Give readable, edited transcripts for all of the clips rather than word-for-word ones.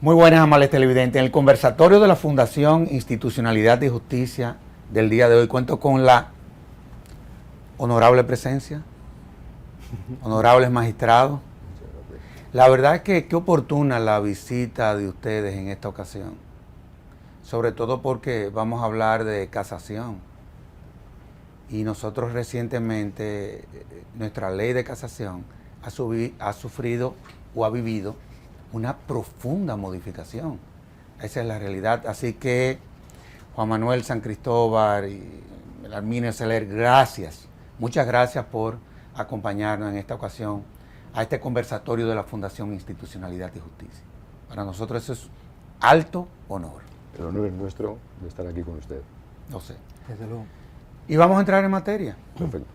Muy buenas, amables televidentes. En el conversatorio de la Fundación Institucionalidad y Justicia del día de hoy cuento con la honorable presencia, honorables magistrados. La verdad es que qué oportuna la visita de ustedes en esta ocasión, sobre todo porque vamos a hablar de casación. Y nosotros recientemente, nuestra ley de casación ha sufrido o ha vivido una profunda modificación. Esa es la realidad. Así que Juan Manuel San Cristóbal y Herminio Celer, gracias. Muchas gracias por acompañarnos en esta ocasión a este conversatorio de la Fundación Institucionalidad y Justicia. Para nosotros eso es alto honor. El honor es nuestro de estar aquí con usted. Lo sé. Desde luego. Y vamos a entrar en materia. Perfecto.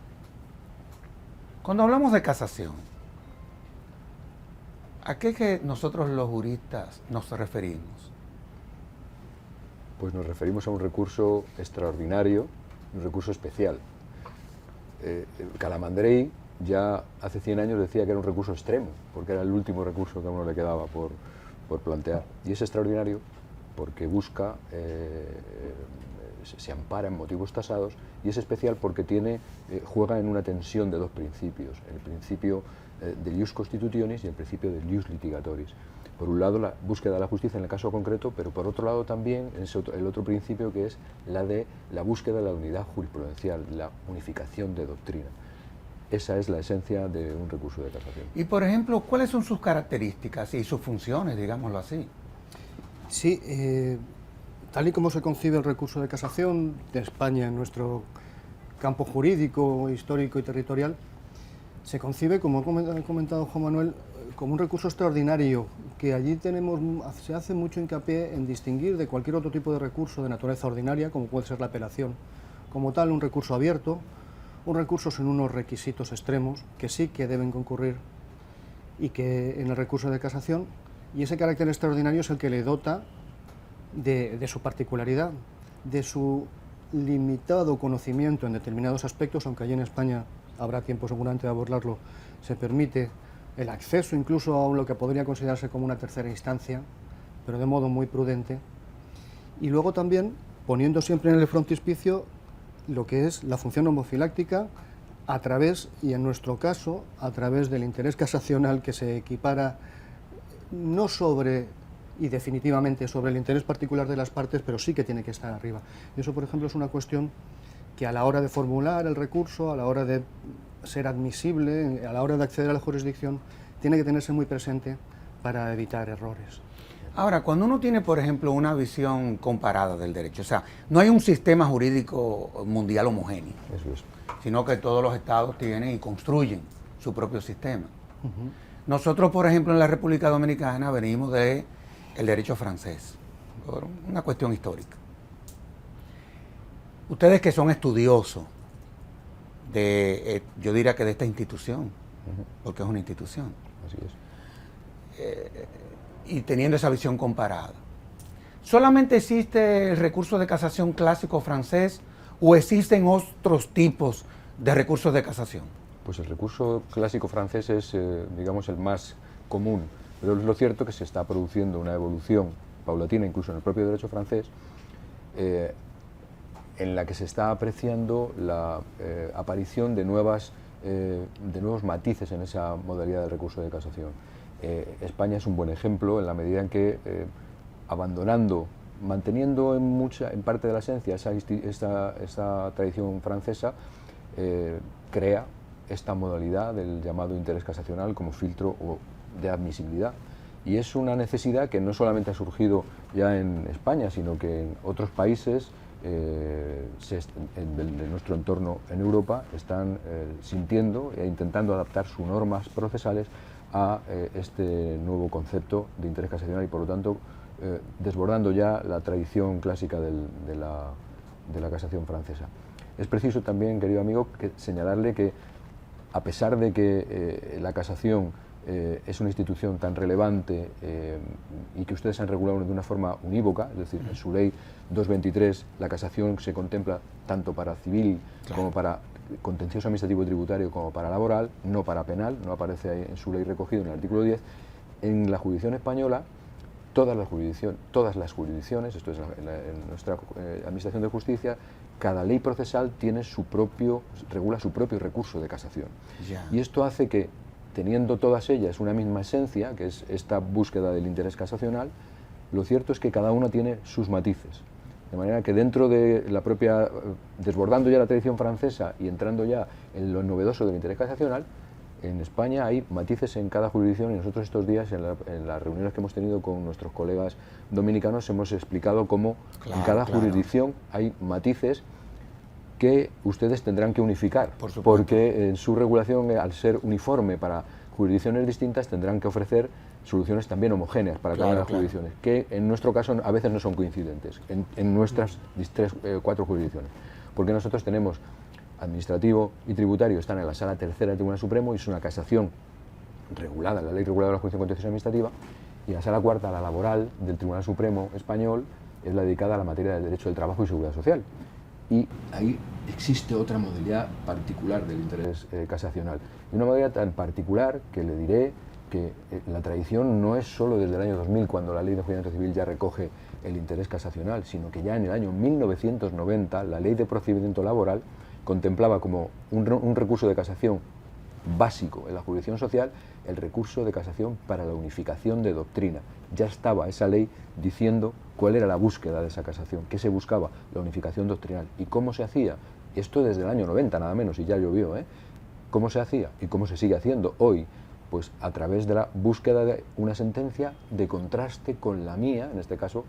Cuando hablamos de casación, ¿a qué que nosotros los juristas nos referimos? Pues nos referimos a un recurso extraordinario, un recurso especial. Calamandrei ya hace 100 años decía que era un recurso extremo, porque era el último recurso que a uno le quedaba por plantear. Y es extraordinario porque busca, se ampara en motivos tasados, y es especial porque juega en una tensión de dos principios, el principio del ius constitutionis y el principio del ius litigatoris. Por un lado, la búsqueda de la justicia en el caso concreto, pero por otro lado también el otro principio, que es la de la búsqueda de la unidad jurisprudencial, la unificación de doctrina. Esa es la esencia de un recurso de casación. Y, por ejemplo, ¿cuáles son sus características y sus funciones, digámoslo así? Sí, tal y como se concibe el recurso de casación de España en nuestro campo jurídico, histórico y territorial, se concibe, como ha comentado Juan Manuel, como un recurso extraordinario, que allí se hace mucho hincapié en distinguir de cualquier otro tipo de recurso de naturaleza ordinaria, como puede ser la apelación. Como tal, un recurso abierto, un recurso sin unos requisitos extremos, que sí que deben concurrir y que en el recurso de casación, y ese carácter extraordinario es el que le dota de su particularidad, de su limitado conocimiento en determinados aspectos, aunque allí en España habrá tiempo seguramente de abordarlo, se permite el acceso incluso a lo que podría considerarse como una tercera instancia, pero de modo muy prudente, y luego también poniendo siempre en el frontispicio lo que es la función homofiláctica a través, y en nuestro caso, a través del interés casacional, que se equipara no sobre y definitivamente sobre el interés particular de las partes, pero sí que tiene que estar arriba. Y eso, por ejemplo, es una cuestión que a la hora de formular el recurso, a la hora de ser admisible, a la hora de acceder a la jurisdicción, tiene que tenerse muy presente para evitar errores. Ahora, cuando uno tiene, por ejemplo, una visión comparada del derecho, o sea, no hay un sistema jurídico mundial homogéneo, Eso es. sino que todos los estados tienen y construyen su propio sistema. Nosotros, por ejemplo, en la República Dominicana venimos del derecho francés, por una cuestión histórica. Ustedes que son estudiosos yo diría que de esta institución, porque es una institución, Así es. y teniendo esa visión comparada, ¿solamente existe el recurso de casación clásico francés o existen otros tipos de recursos de casación? Pues el recurso clásico francés es, digamos, el más común, pero es lo cierto que se está produciendo una evolución paulatina, incluso en el propio derecho francés, en la que se está apreciando la aparición de nuevos matices en esa modalidad de recurso de casación. España es un buen ejemplo en la medida en que, manteniendo en parte de la esencia esta tradición francesa, crea esta modalidad del llamado interés casacional como filtro de admisibilidad. Y es una necesidad que no solamente ha surgido ya en España, sino que en otros países de nuestro entorno en Europa están sintiendo e intentando adaptar sus normas procesales a este nuevo concepto de interés casacional y, por lo tanto, desbordando ya la tradición clásica de la casación francesa. Es preciso también, querido amigo, señalarle que, a pesar de que la casación es una institución tan relevante y que ustedes han regulado de una forma unívoca, es decir, en su ley 223 la casación se contempla tanto para civil como para contencioso administrativo y tributario como para laboral, no para penal, no aparece ahí en su ley recogido en el artículo 10, en la jurisdicción española todas las jurisdicciones, esto es en nuestra Administración de Justicia, cada ley procesal regula su propio recurso de casación. Ya. Y esto hace que, teniendo todas ellas una misma esencia, que es esta búsqueda del interés casacional, lo cierto es que cada una tiene sus matices. De manera que dentro de la propia, desbordando ya la tradición francesa y entrando ya en lo novedoso del interés casacional, en España hay matices en cada jurisdicción, y nosotros estos días en las reuniones que hemos tenido con nuestros colegas dominicanos hemos explicado cómo en cada jurisdicción hay matices que ustedes tendrán que unificar, porque en su regulación, al ser uniforme para jurisdicciones distintas, tendrán que ofrecer soluciones también homogéneas para cada una de las jurisdicciones, que en nuestro caso a veces no son coincidentes, en nuestras 4 jurisdicciones, porque nosotros tenemos administrativo y tributario, están en la Sala Tercera del Tribunal Supremo, y es una casación regulada, la Ley Reguladora de la Jurisdicción Contenciosa Administrativa, y la Sala Cuarta, la laboral del Tribunal Supremo español, es la dedicada a la materia del derecho del trabajo y seguridad social. Y ahí existe otra modalidad particular del interés casacional, y una modalidad tan particular que le diré que la tradición no es solo desde el año 2000, cuando la Ley de Enjuiciamiento Civil ya recoge el interés casacional, sino que ya en el año 1990 la Ley de Procedimiento Laboral contemplaba como un recurso de casación básico en la jurisdicción social el recurso de casación para la unificación de doctrina. Ya estaba esa ley diciendo cuál era la búsqueda de esa casación, qué se buscaba, la unificación doctrinal. ¿Y cómo se hacía? Esto desde el año 90 nada menos, y ya llovió, ¿eh? ¿Cómo se hacía y cómo se sigue haciendo hoy? Pues a través de la búsqueda de una sentencia de contraste con la mía, en este caso,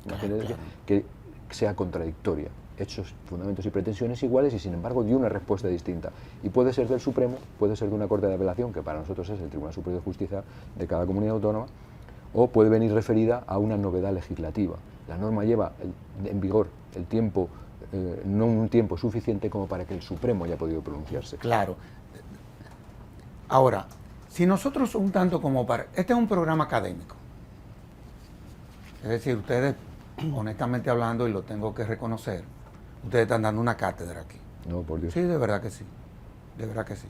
que sea contradictoria, hechos, fundamentos y pretensiones iguales, y sin embargo de una respuesta distinta. Y puede ser del Supremo, puede ser de una Corte de Apelación, que para nosotros es el Tribunal Superior de Justicia de cada comunidad autónoma, o puede venir referida a una novedad legislativa. La norma lleva en vigor el tiempo, no un tiempo suficiente como para que el Supremo haya podido pronunciarse. Claro. Ahora, si nosotros un tanto como para... Este es un programa académico. Es decir, ustedes, honestamente hablando, y lo tengo que reconocer, ustedes están dando una cátedra aquí. No, por Dios. Sí, de verdad que sí. De verdad que sí.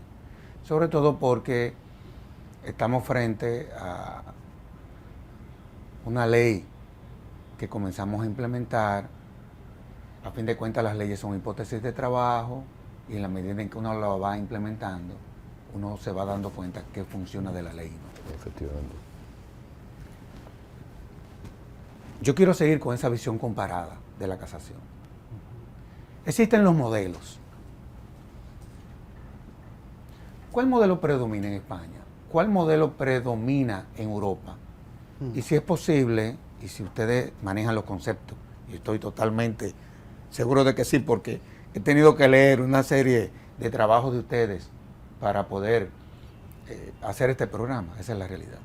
Sobre todo porque estamos frente a una ley que comenzamos a implementar. A fin de cuentas, las leyes son hipótesis de trabajo, y en la medida en que uno lo va implementando, uno se va dando cuenta que funciona de la ley, ¿no? Efectivamente. Yo quiero seguir con esa visión comparada de la casación. Existen los modelos. ¿Cuál modelo predomina en España? ¿Cuál modelo predomina en Europa? Y si es posible, y si ustedes manejan los conceptos, y estoy totalmente seguro de que sí, porque he tenido que leer una serie de trabajos de ustedes para poder hacer este programa, esa es la realidad.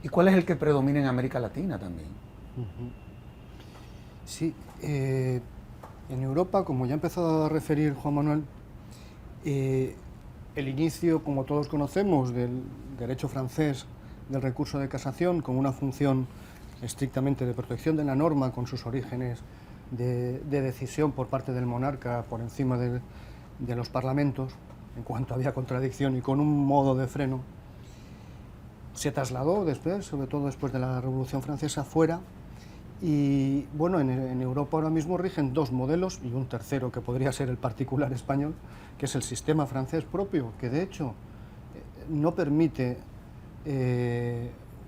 ¿Y cuál es el que predomina en América Latina también? Sí, en Europa, como ya ha empezado a referir Juan Manuel, el inicio, como todos conocemos, del derecho francés del recurso de casación, con una función estrictamente de protección de la norma, con sus orígenes de decisión por parte del monarca por encima de los parlamentos, en cuanto había contradicción, y con un modo de freno, se trasladó después, sobre todo después de la Revolución Francesa, fuera. Y bueno, en Europa ahora mismo rigen 2 modelos, y un tercero que podría ser el particular español, que es el sistema francés propio, que de hecho no permite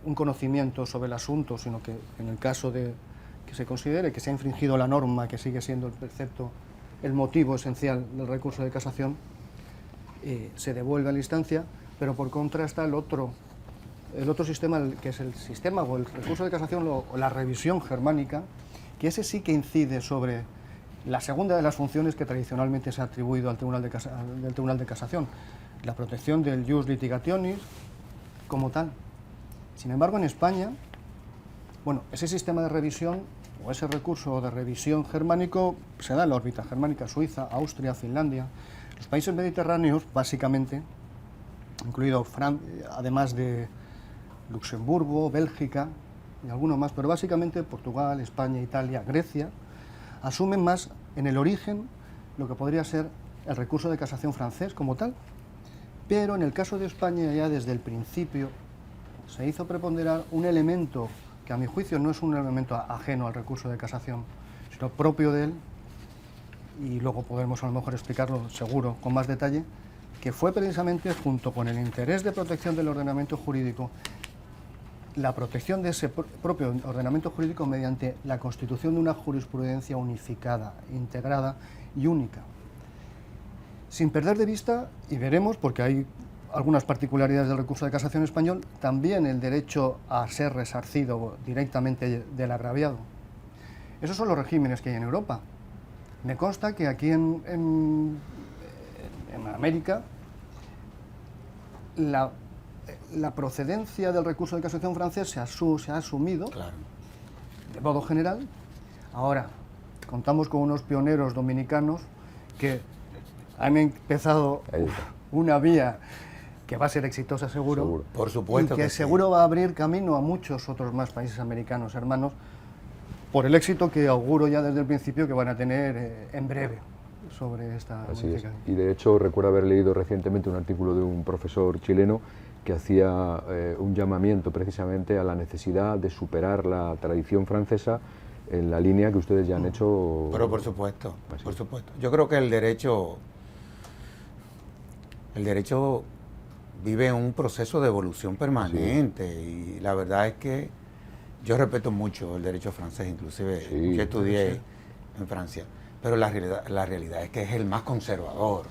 un conocimiento sobre el asunto, sino que en el caso de que se considere que se ha infringido la norma, que sigue siendo el precepto, el motivo esencial del recurso de casación, se devuelve a la instancia, pero por contra está el otro sistema, que es el sistema o el recurso de casación o la revisión germánica, que ese sí que incide sobre la segunda de las funciones que tradicionalmente se ha atribuido al Tribunal de Casación, la protección del ius litigationis como tal. Sin embargo, en España, bueno, ese sistema de revisión o ese recurso de revisión germánico se da en la órbita germánica: Suiza, Austria, Finlandia, los países mediterráneos, básicamente, incluido además de Luxemburgo, Bélgica y alguno más, pero básicamente Portugal, España, Italia, Grecia, asumen más en el origen lo que podría ser el recurso de casación francés como tal. Pero en el caso de España, ya desde el principio se hizo preponderar un elemento que a mi juicio no es un elemento ajeno al recurso de casación, sino propio de él, y luego podremos a lo mejor explicarlo seguro con más detalle, que fue precisamente junto con el interés de protección del ordenamiento jurídico, la protección de ese propio ordenamiento jurídico mediante la constitución de una jurisprudencia unificada, integrada y única. Sin perder de vista, y veremos, porque hay algunas particularidades del recurso de casación español, también el derecho a ser resarcido directamente del agraviado. Esos son los regímenes que hay en Europa. Me consta que aquí en América la procedencia del recurso de casación francés se ha asumido, Claro. de modo general. Ahora, contamos con unos pioneros dominicanos que han empezado Ahí está. una vía que va a ser exitosa seguro, Seguro. Por supuesto y que que sí. seguro va a abrir camino a muchos otros más países americanos hermanos, por el éxito que auguro ya desde el principio que van a tener en breve sobre esta Así es. unificación. Y de hecho recuerdo haber leído recientemente un artículo de un profesor chileno que hacía un llamamiento precisamente a la necesidad de superar la tradición francesa en la línea que ustedes ya han hecho. Pero por supuesto, Así por es. supuesto. Yo creo que el derecho vive un proceso de evolución permanente y la verdad es que yo respeto mucho el derecho francés, inclusive Sí, yo estudié sí. en Francia, pero la realidad es que es el más conservador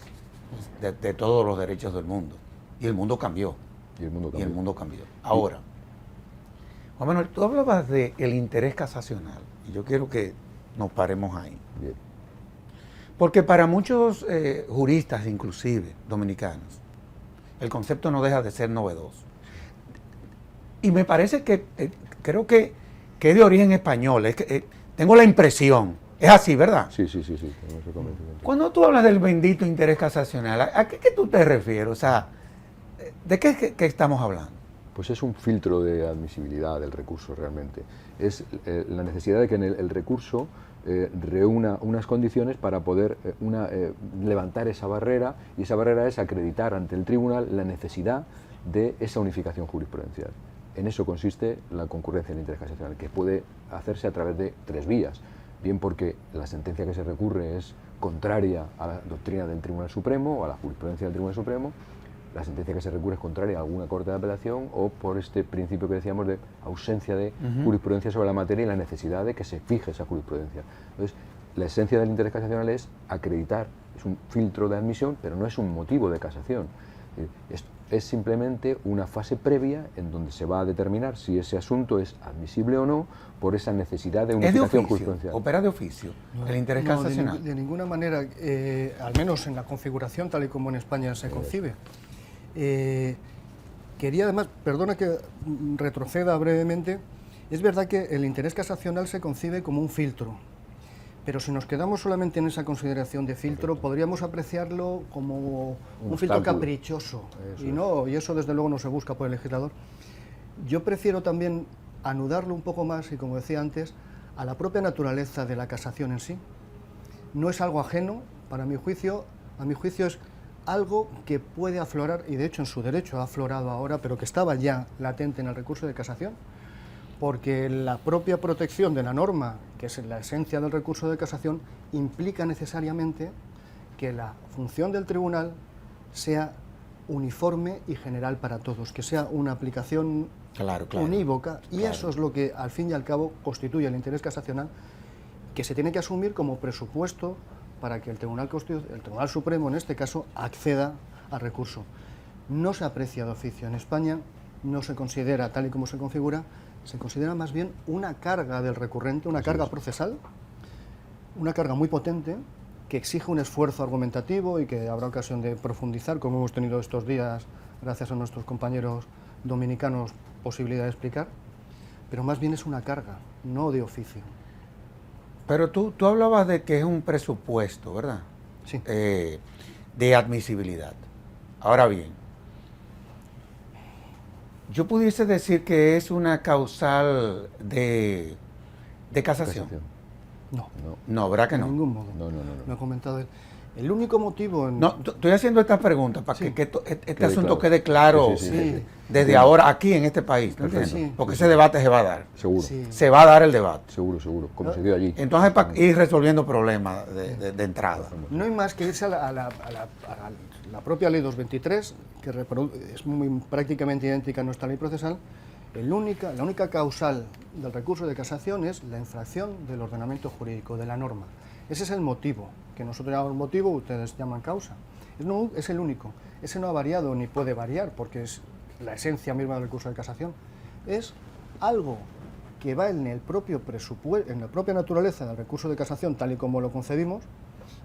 de todos los derechos del mundo y el mundo cambió. Y el mundo Y cambió. el mundo cambió. Ahora, Juan Manuel, tú hablabas del interés casacional y yo quiero que nos paremos ahí. Bien. Porque para muchos juristas, inclusive dominicanos, el concepto no deja de ser novedoso. Y me parece que, creo que es de origen español, es que, tengo la impresión, es así, ¿verdad? Sí, tengo ese convencimiento. Cuando tú hablas del bendito interés casacional, ¿a qué tú te refieres? O sea, ¿de qué estamos hablando? Pues es un filtro de admisibilidad del recurso realmente. Es la necesidad de que el recurso reúna unas condiciones para poder levantar esa barrera, y esa barrera es acreditar ante el tribunal la necesidad de esa unificación jurisprudencial. En eso consiste la concurrencia del interés casacional, que puede hacerse a través de tres vías. Bien porque la sentencia que se recurre es contraria a la doctrina del Tribunal Supremo o a la jurisprudencia del Tribunal Supremo, la sentencia que se recurre es contraria a alguna corte de apelación, o por este principio que decíamos de ausencia de jurisprudencia sobre la materia y la necesidad de que se fije esa jurisprudencia. Entonces, la esencia del interés casacional es acreditar, es un filtro de admisión, pero no es un motivo de casación. Es simplemente una fase previa en donde se va a determinar si ese asunto es admisible o no por esa necesidad de ¿Es de unificación oficio? jurisprudencial. ¿Opera de oficio el interés No, casacional? de ninguna manera, al menos en la configuración tal y como en España se concibe. Quería además, perdona que retroceda brevemente, es verdad que el interés casacional se concibe como un filtro, pero si nos quedamos solamente en esa consideración de filtro, podríamos apreciarlo como un filtro obstáculo. caprichoso, Eso y eso desde luego no se busca por el legislador. Yo prefiero también anudarlo un poco más, y como decía antes, a la propia naturaleza de la casación en sí. No es algo ajeno, para mi juicio, a mi juicio es algo que puede aflorar, y de hecho en su derecho ha aflorado ahora, pero que estaba ya latente en el recurso de casación, porque la propia protección de la norma, que es la esencia del recurso de casación, implica necesariamente que la función del tribunal sea uniforme y general para todos, que sea una aplicación Claro. unívoca, y Claro. eso es lo que al fin y al cabo constituye el interés casacional, que se tiene que asumir como presupuesto para que el Tribunal Supremo, en este caso, acceda al recurso. No se aprecia de oficio en España, no se considera tal y como se configura, se considera más bien una carga del recurrente, una carga procesal, una carga muy potente, que exige un esfuerzo argumentativo y que habrá ocasión de profundizar, como hemos tenido estos días, gracias a nuestros compañeros dominicanos, posibilidad de explicar, pero más bien es una carga, no de oficio. Pero tú hablabas de que es un presupuesto, ¿verdad? Sí. De admisibilidad. Ahora bien, yo pudiese decir que es una causal de casación. No, No, ¿verdad que de no? ningún modo. No. Lo he comentado él. El único motivo... No, estoy haciendo esta pregunta para Sí. que este Quede asunto claro. quede claro Sí, sí. desde ahora aquí en este país, ¿no Perfecto. entiendes? Sí. Porque ese debate se va a dar. Seguro, Sí. Se va a dar el debate. seguro, seguro, como se dio allí. Entonces, para ir resolviendo problemas de entrada. No hay más que irse a la propia ley 223, que es prácticamente idéntica a nuestra ley procesal. La única causal del recurso de casación es la infracción del ordenamiento jurídico, de la norma. Ese es el motivo, que nosotros llamamos motivo, ustedes llaman causa. Es el único. Ese no ha variado ni puede variar, porque es la esencia misma del recurso de casación. Es algo que va en el propio presupuesto, en la propia naturaleza del recurso de casación, tal y como lo concebimos,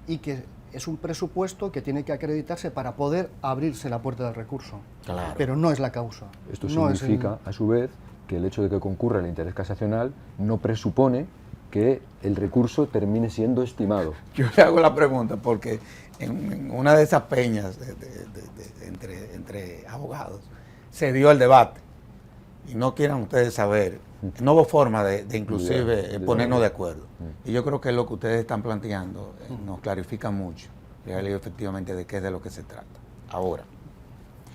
y que es un presupuesto que tiene que acreditarse para poder abrirse la puerta del recurso. Claro. Pero no es la causa. Esto No es significa, a su vez, que el hecho de que concurra el interés casacional no presupone que el recurso termine siendo estimado. Yo le hago la pregunta porque en una de esas peñas entre abogados se dio el debate y no quieran ustedes saber, no hubo forma de inclusive ponernos de acuerdo. Y yo creo que lo que ustedes están planteando nos clarifica mucho, efectivamente, de qué es de lo que se trata. Ahora.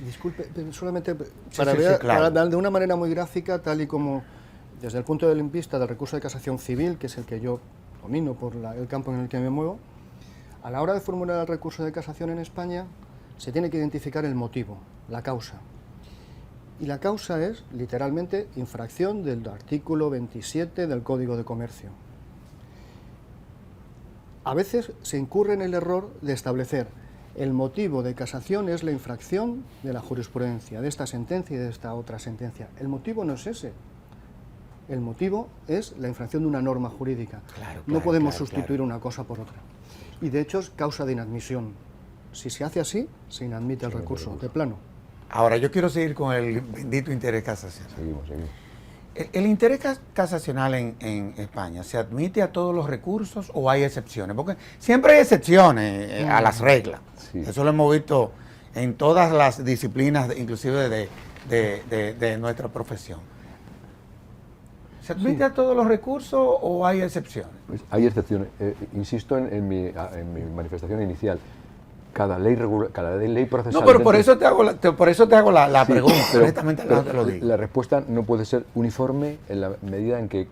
Disculpe, pero solamente Sí, para, sí, ver, sí, claro. para dar de una manera muy gráfica, tal y como desde el punto de vista del recurso de casación civil, que es el que yo domino por el campo en el que me muevo, a la hora de formular el recurso de casación en España se tiene que identificar el motivo, la causa. Y la causa es, literalmente, infracción del artículo 27 del Código de Comercio. A veces se incurre en el error de establecer el motivo de casación es la infracción de la jurisprudencia, de esta sentencia y de esta otra sentencia. El motivo no es ese. El motivo es la infracción de una norma jurídica. Claro, No claro, podemos claro, sustituir claro. una cosa por otra. Y de hecho es causa de inadmisión. Si se hace así, se inadmite el recurso, de plano. Ahora, yo quiero seguir con el bendito interés casacional. Seguimos. ¿El interés casacional en España se admite a todos los recursos o hay excepciones? Porque siempre hay excepciones a las reglas. Sí. Eso lo hemos visto en todas las disciplinas, inclusive de nuestra profesión. ¿Se admite a todos los recursos o hay excepciones? Pues hay excepciones. Insisto en mi manifestación inicial. Cada ley procesal... No, pero por dentro- eso te hago la Sí, pregunta, pero- honestamente pero te lo digo. La respuesta no puede ser uniforme en la medida en que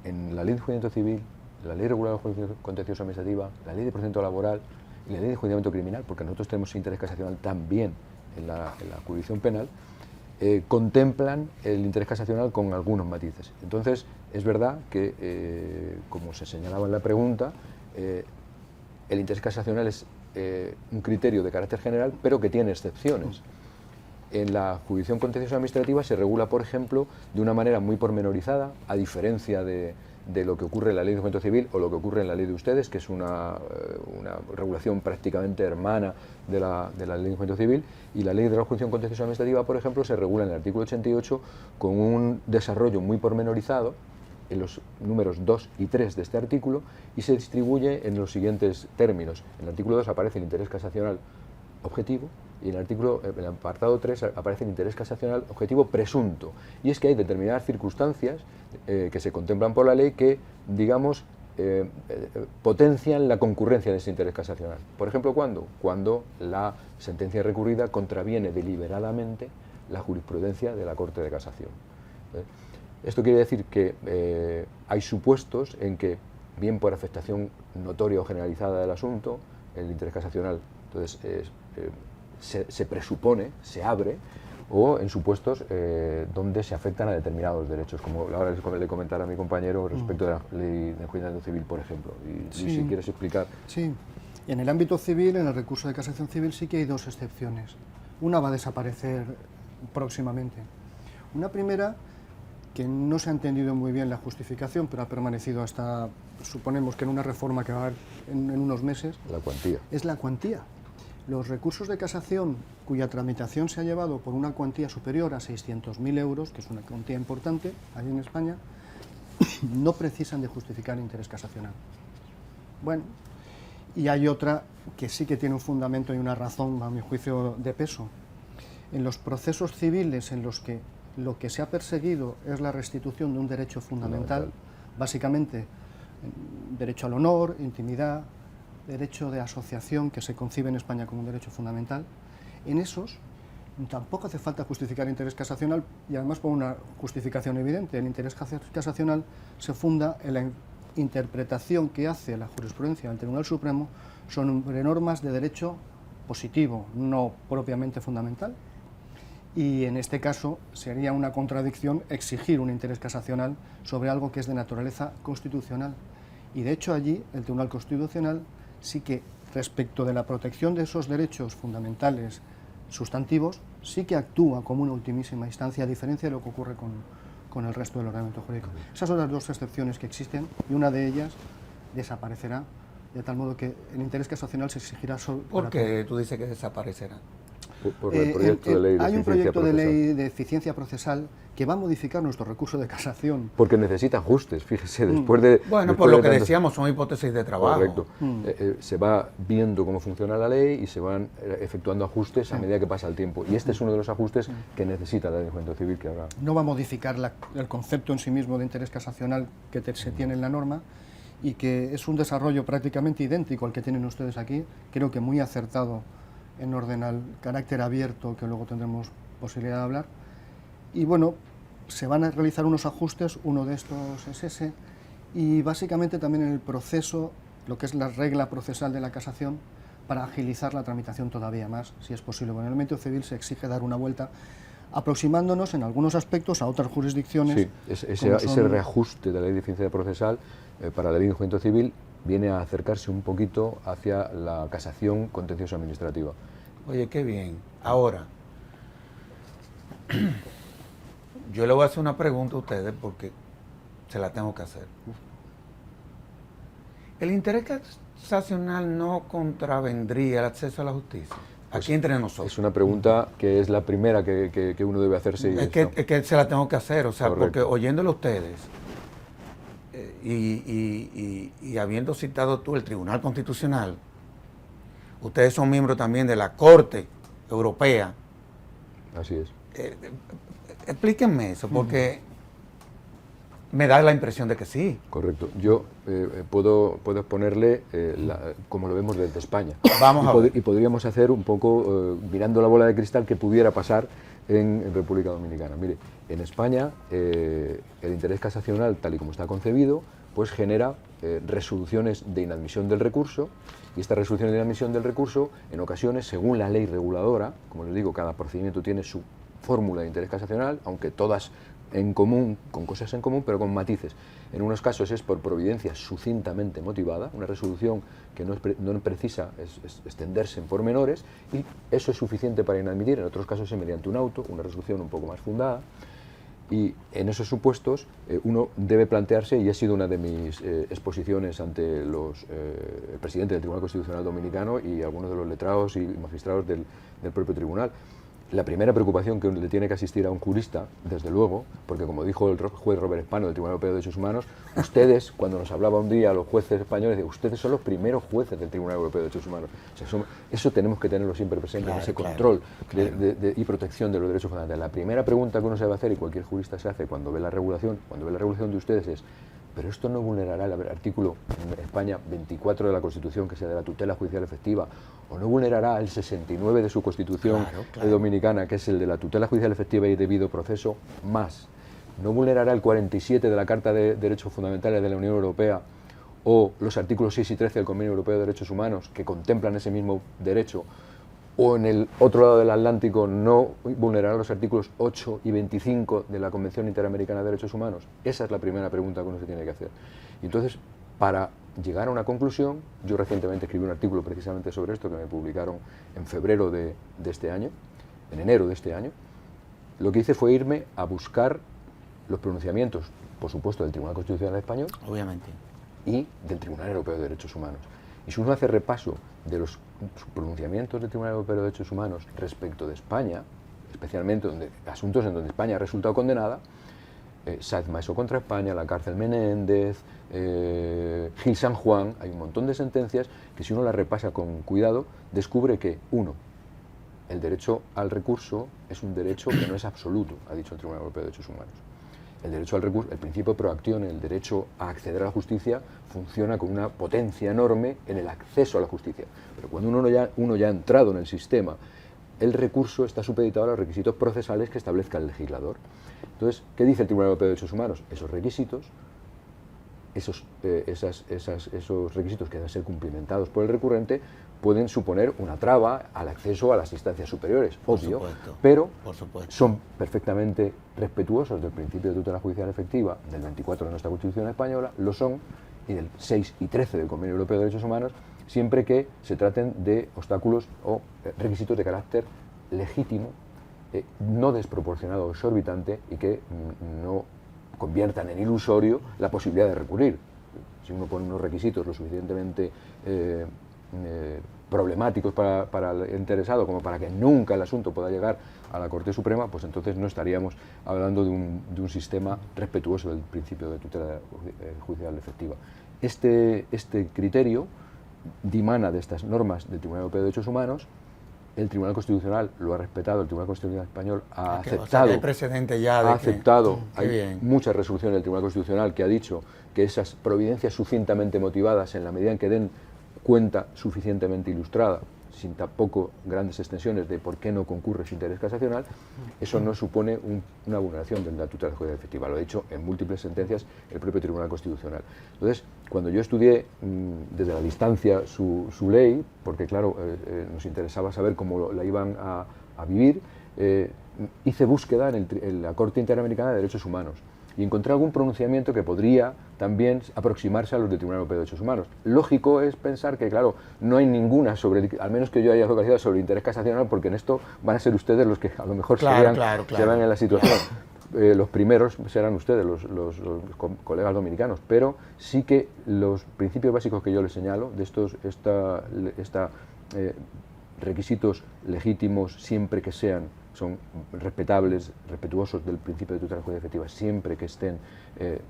en la ley de enjuiciamiento civil, la ley regular de jurisdicción contencioso administrativa, la ley de procedimiento laboral y la ley de enjuiciamiento criminal, porque nosotros tenemos interés casacional también en la jurisdicción penal, contemplan el interés casacional con algunos matices. Entonces, es verdad que, como se señalaba en la pregunta, el interés casacional es un criterio de carácter general, pero que tiene excepciones. En la jurisdicción contencioso administrativa se regula, por ejemplo, de una manera muy pormenorizada, a diferencia de lo que ocurre en la ley de enjuiciamiento civil o lo que ocurre en la ley de ustedes, que es una regulación prácticamente hermana de la ley de enjuiciamiento civil, y la ley de la jurisdicción contencioso administrativa, por ejemplo, se regula en el artículo 88 con un desarrollo muy pormenorizado en los números 2 y 3 de este artículo y se distribuye en los siguientes términos. En el artículo 2 aparece el interés casacional objetivo y en el apartado 3 aparece el interés casacional objetivo presunto. Y es que hay determinadas circunstancias que se contemplan por la ley que, digamos, potencian la concurrencia de ese interés casacional. Por ejemplo, ¿cuándo? Cuando la sentencia recurrida contraviene deliberadamente la jurisprudencia de la Corte de Casación. Esto quiere decir que hay supuestos en que, bien por afectación notoria o generalizada del asunto, el interés casacional entonces, se presupone, se abre, o en supuestos donde se afectan a determinados derechos, como ahora le comentara a mi compañero respecto de la ley de enjuiciamiento civil, por ejemplo. Y Sí. si quieres explicar. Sí, en el ámbito civil, en el recurso de casación civil, sí que hay dos excepciones. Una va a desaparecer próximamente. Una primera, que no se ha entendido muy bien la justificación, pero ha permanecido hasta, suponemos que en una reforma que va a haber en unos meses, La cuantía. es la cuantía. Los recursos de casación cuya tramitación se ha llevado por una cuantía superior a 600.000 euros, que es una cuantía importante allí en España, no precisan de justificar interés casacional. Bueno, y hay otra que sí que tiene un fundamento y una razón, a mi juicio, de peso. En los procesos civiles en los que lo que se ha perseguido es la restitución de un derecho fundamental, básicamente derecho al honor, intimidad, derecho de asociación que se concibe en España como un derecho fundamental, en esos tampoco hace falta justificar el interés casacional, y además por una justificación evidente. El interés casacional se funda en la interpretación que hace la jurisprudencia del Tribunal Supremo sobre normas de derecho positivo, no propiamente fundamental, y en este caso sería una contradicción exigir un interés casacional sobre algo que es de naturaleza constitucional. Y de hecho allí el Tribunal Constitucional sí que, respecto de la protección de esos derechos fundamentales sustantivos, sí que actúa como una ultimísima instancia, a diferencia de lo que ocurre con el resto del ordenamiento jurídico. Esas son las dos excepciones que existen, y una de ellas desaparecerá, de tal modo que el interés casacional se exigirá solo... ¿Por qué tú dices que desaparecerá? Por el proyecto de ley de hay un eficiencia proyecto de procesal. ley de eficiencia procesal que va a modificar nuestro recurso de casación. Porque necesita ajustes, fíjese, después de... Bueno, después por lo de que tantos- decíamos, son hipótesis de trabajo. Correcto. Se va viendo cómo funciona la ley y se van efectuando ajustes a medida que pasa el tiempo. Y este es uno de los ajustes que necesita la ley de enjuiciamiento civil que ahora... No va a modificar el concepto en sí mismo de interés casacional que se tiene en la norma, y que es un desarrollo prácticamente idéntico al que tienen ustedes aquí, creo que muy acertado en orden al carácter abierto, que luego tendremos posibilidad de hablar. Y bueno, se van a realizar unos ajustes, uno de estos es ese, y básicamente también en el proceso, lo que es la regla procesal de la casación, para agilizar la tramitación todavía más, si es posible. Bueno, en el elemento civil se exige dar una vuelta, aproximándonos en algunos aspectos a otras jurisdicciones. Sí, como ese son- reajuste de la ley de eficiencia procesal para la ley de enjuiciamiento civil viene a acercarse un poquito hacia la casación contencioso administrativa. Oye, qué bien. Ahora, yo le voy a hacer una pregunta a ustedes porque se la tengo que hacer. ¿El interés casacional no contravendría el acceso a la justicia? Aquí entre nosotros. Es una pregunta que es la primera que uno debe hacerse. Y Es que se la tengo que hacer, o sea, Correcto. porque oyéndolo a ustedes y habiendo citado tú el Tribunal Constitucional, ustedes son miembros también de la Corte Europea. Así es. Explíquenme eso, porque me da la impresión de que sí. Correcto. Yo puedo exponerle como lo vemos desde España. Vamos a ver. Y podríamos hacer un poco, mirando la bola de cristal, que pudiera pasar en República Dominicana. Mire, en España el interés casacional, tal y como está concebido, pues genera resoluciones de inadmisión del recurso, y estas resoluciones de inadmisión del recurso, en ocasiones, según la ley reguladora, como les digo, cada procedimiento tiene su fórmula de interés casacional, aunque todas en común, con cosas en común, pero con matices. En unos casos es por providencia sucintamente motivada, una resolución que no precisa extenderse en pormenores, y eso es suficiente para inadmitir. En otros casos es mediante un auto, una resolución un poco más fundada, y en esos supuestos uno debe plantearse, y ha sido una de mis exposiciones ante el presidente del Tribunal Constitucional Dominicano y algunos de los letrados y magistrados del propio tribunal. La primera preocupación que le tiene que asistir a un jurista, desde luego, porque como dijo el juez Robert Espano del Tribunal Europeo de Derechos Humanos, ustedes, cuando nos hablaba un día a los jueces españoles, ustedes son los primeros jueces del Tribunal Europeo de Derechos Humanos. O sea, eso tenemos que tenerlo siempre presente, Claro, ese claro, control claro. y protección de los derechos fundamentales. La primera pregunta que uno se va a hacer, y cualquier jurista se hace cuando ve la regulación de ustedes, es: ¿pero esto no vulnerará el artículo en España 24 de la Constitución, que sea de la tutela judicial efectiva, o no vulnerará el 69 de su Constitución Claro. dominicana, que es el de la tutela judicial efectiva y debido proceso, más? ¿No vulnerará el 47 de la Carta de Derechos Fundamentales de la Unión Europea o los artículos 6 y 13 del Convenio Europeo de Derechos Humanos, que contemplan ese mismo derecho? ¿O en el otro lado del Atlántico no vulnerará los artículos 8 y 25 de la Convención Interamericana de Derechos Humanos? Esa es la primera pregunta que uno se tiene que hacer. Y entonces, para llegar a una conclusión, yo recientemente escribí un artículo precisamente sobre esto, que me publicaron en febrero de este año, en enero de este año. Lo que hice fue irme a buscar los pronunciamientos, por supuesto, del Tribunal Constitucional Español, Obviamente. y del Tribunal Europeo de Derechos Humanos. Y si uno hace repaso de los pronunciamientos del Tribunal Europeo de Derechos Humanos respecto de España, especialmente asuntos en donde España ha resultado condenada, Sáez Maeso contra España, la cárcel Menéndez, Gil San Juan, hay un montón de sentencias que, si uno las repasa con cuidado, descubre que, uno, el derecho al recurso es un derecho que no es absoluto, ha dicho el Tribunal Europeo de Derechos Humanos. el derecho al recurso, el principio pro actione, el derecho a acceder a la justicia, funciona con una potencia enorme en el acceso a la justicia. Pero cuando uno ya ha entrado en el sistema, el recurso está supeditado a los requisitos procesales que establezca el legislador. Entonces, ¿qué dice el Tribunal Europeo de Derechos Humanos? Esos requisitos, esos requisitos que deben ser cumplimentados por el recurrente pueden suponer una traba al acceso a las instancias superiores, obvio, pero son perfectamente respetuosos del principio de tutela judicial efectiva, del 24 de nuestra Constitución española, lo son, y del 6 y 13 del Convenio Europeo de Derechos Humanos, siempre que se traten de obstáculos o requisitos de carácter legítimo, no desproporcionado o exorbitante, y que no conviertan en ilusorio la posibilidad de recurrir. Si uno pone unos requisitos lo suficientemente problemáticos para el interesado como para que nunca el asunto pueda llegar a la Corte Suprema, pues entonces no estaríamos hablando de un sistema respetuoso del principio de tutela judicial efectiva. Este criterio dimana de estas normas del Tribunal Europeo de Derechos Humanos. El Tribunal Constitucional lo ha respetado, el Tribunal Constitucional Español ha aceptado. Hay precedente ya de ha aceptado. Hay muchas resoluciones del Tribunal Constitucional que ha dicho que esas providencias suficientemente motivadas, en la medida en que den cuenta suficientemente ilustrada, sin tampoco grandes extensiones de por qué no concurre su interés casacional, eso no supone una vulneración de la tutela judicial efectiva. Lo ha dicho en múltiples sentencias el propio Tribunal Constitucional. Entonces, cuando yo estudié desde la distancia su ley, porque claro, nos interesaba saber cómo la iban a vivir, hice búsqueda en la Corte Interamericana de Derechos Humanos y encontré algún pronunciamiento que podría también aproximarse a los del Tribunal Europeo de Derechos Humanos. Lógico es pensar que, claro, no hay ninguna al menos que yo haya localizado, sobre el interés casacional, porque en esto van a ser ustedes los que a lo mejor se vean en la situación. Los primeros serán ustedes, los colegas dominicanos, pero sí que los principios básicos que yo les señalo, de estos requisitos legítimos, siempre que son respetables, respetuosos del principio de tutela judicial efectiva, siempre que estén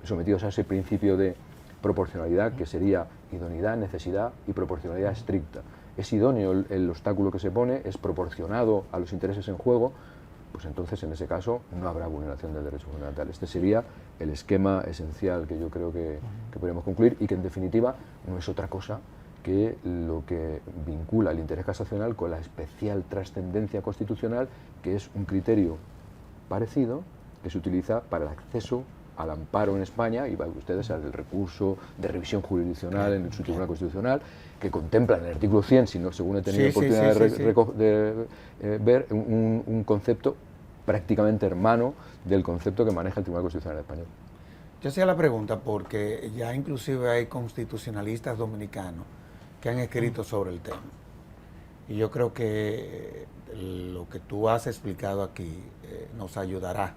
sometidos a ese principio de proporcionalidad, que sería idoneidad, necesidad y proporcionalidad estricta. Es idóneo el obstáculo que se pone, es proporcionado a los intereses en juego, pues entonces en ese caso no habrá vulneración del derecho fundamental. Este sería el esquema esencial que yo creo que podríamos concluir, y que en definitiva no es otra cosa que lo que vincula el interés casacional con la especial trascendencia constitucional, que es un criterio parecido que se utiliza para el acceso al amparo en España, y ustedes al recurso de revisión jurisdiccional en su Tribunal Constitucional, que contempla en el artículo 100, según he tenido oportunidad de ver, un concepto prácticamente hermano del concepto que maneja el Tribunal Constitucional español. Yo hacía la pregunta porque ya inclusive hay constitucionalistas dominicanos que han escrito sobre el tema. Y yo creo que lo que tú has explicado aquí nos ayudará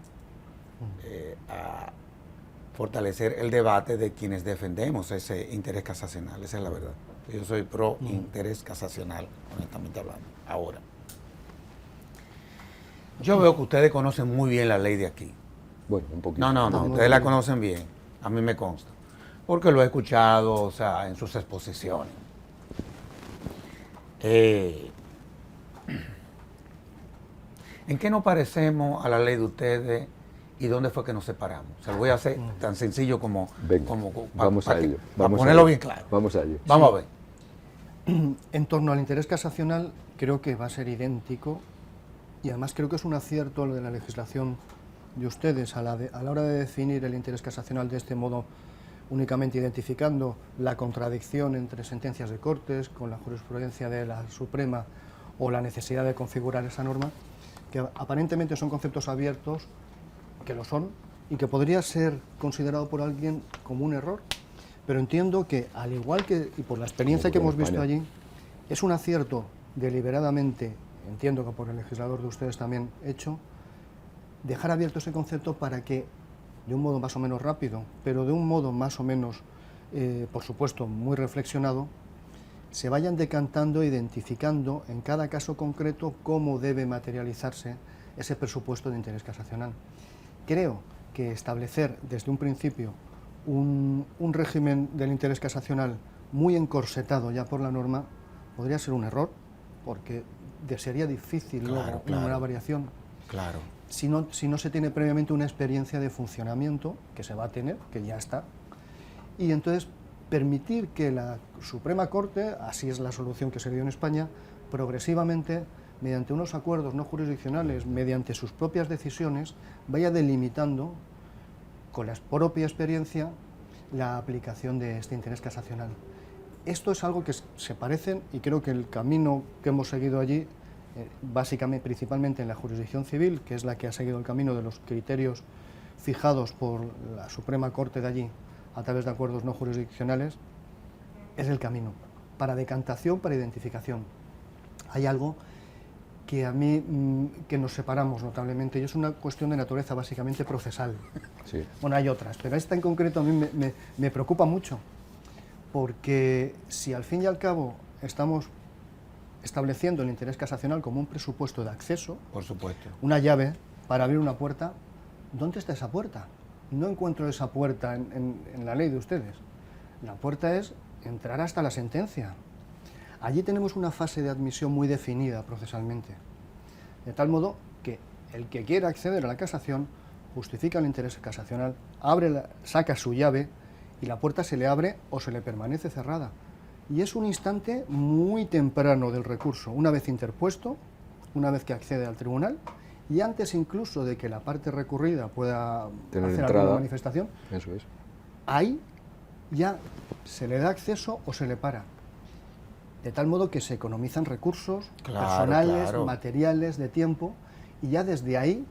a fortalecer el debate de quienes defendemos ese interés casacional. Esa es la verdad. Yo soy pro interés casacional, honestamente hablando. Ahora, yo veo que ustedes conocen muy bien la ley de aquí. Bueno, un poquito. No, ustedes la conocen bien, a mí me consta, porque lo he escuchado, o sea, en sus exposiciones. ¿En qué nos parecemos a la ley de ustedes y dónde fue que nos separamos? Se lo voy a hacer tan sencillo como... Venga, vamos a ello. Para ponerlo bien claro. Vamos a ello. Vamos a ver. En torno al interés casacional, creo que va a ser idéntico, y además creo que es un acierto de la legislación de ustedes a la hora de definir el interés casacional de este modo, únicamente identificando la contradicción entre sentencias de Cortes con la jurisprudencia de la Suprema o la necesidad de configurar esa norma, que aparentemente son conceptos abiertos, que lo son, y que podría ser considerado por alguien como un error, pero entiendo que, al igual que, y por la experiencia que hemos visto allí, es un acierto deliberadamente, entiendo que por el legislador de ustedes también hecho, dejar abierto ese concepto para que, de un modo más o menos rápido, pero de un modo más o menos, por supuesto, muy reflexionado, se vayan decantando e identificando en cada caso concreto cómo debe materializarse ese presupuesto de interés casacional. Creo que establecer desde un principio un régimen del interés casacional muy encorsetado ya por la norma podría ser un error, porque sería difícil luego una variación. Claro. Si no se tiene previamente una experiencia de funcionamiento, que se va a tener, que ya está, y entonces permitir que la Suprema Corte, así es la solución que se dio en España, progresivamente, mediante unos acuerdos no jurisdiccionales, mediante sus propias decisiones, vaya delimitando, con la propia experiencia, la aplicación de este interés casacional. Esto es algo que se parecen, y creo que el camino que hemos seguido allí, básicamente, principalmente en la jurisdicción civil, que es la que ha seguido el camino de los criterios fijados por la Suprema Corte de allí, a través de acuerdos no jurisdiccionales, es el camino para decantación, para identificación. Hay algo que a mí, que nos separamos notablemente, y es una cuestión de naturaleza básicamente procesal. Sí. Bueno, hay otras, pero esta en concreto a mí me preocupa mucho, porque si al fin y al cabo estamos estableciendo el interés casacional como un presupuesto de acceso, Por supuesto. una llave para abrir una puerta, ¿dónde está esa puerta? No encuentro esa puerta en la ley de ustedes. La puerta es entrar hasta la sentencia. Allí tenemos una fase de admisión muy definida procesalmente, de tal modo que el que quiera acceder a la casación justifica el interés casacional, saca su llave y la puerta se le abre o se le permanece cerrada. Y es un instante muy temprano del recurso, una vez interpuesto, una vez que accede al tribunal, y antes incluso de que la parte recurrida pueda Tener hacer entrada. alguna manifestación, Eso es. ahí ya se le da acceso o se le para. De tal modo que se economizan recursos Claro, personales, claro. materiales, de tiempo, y ya desde ahí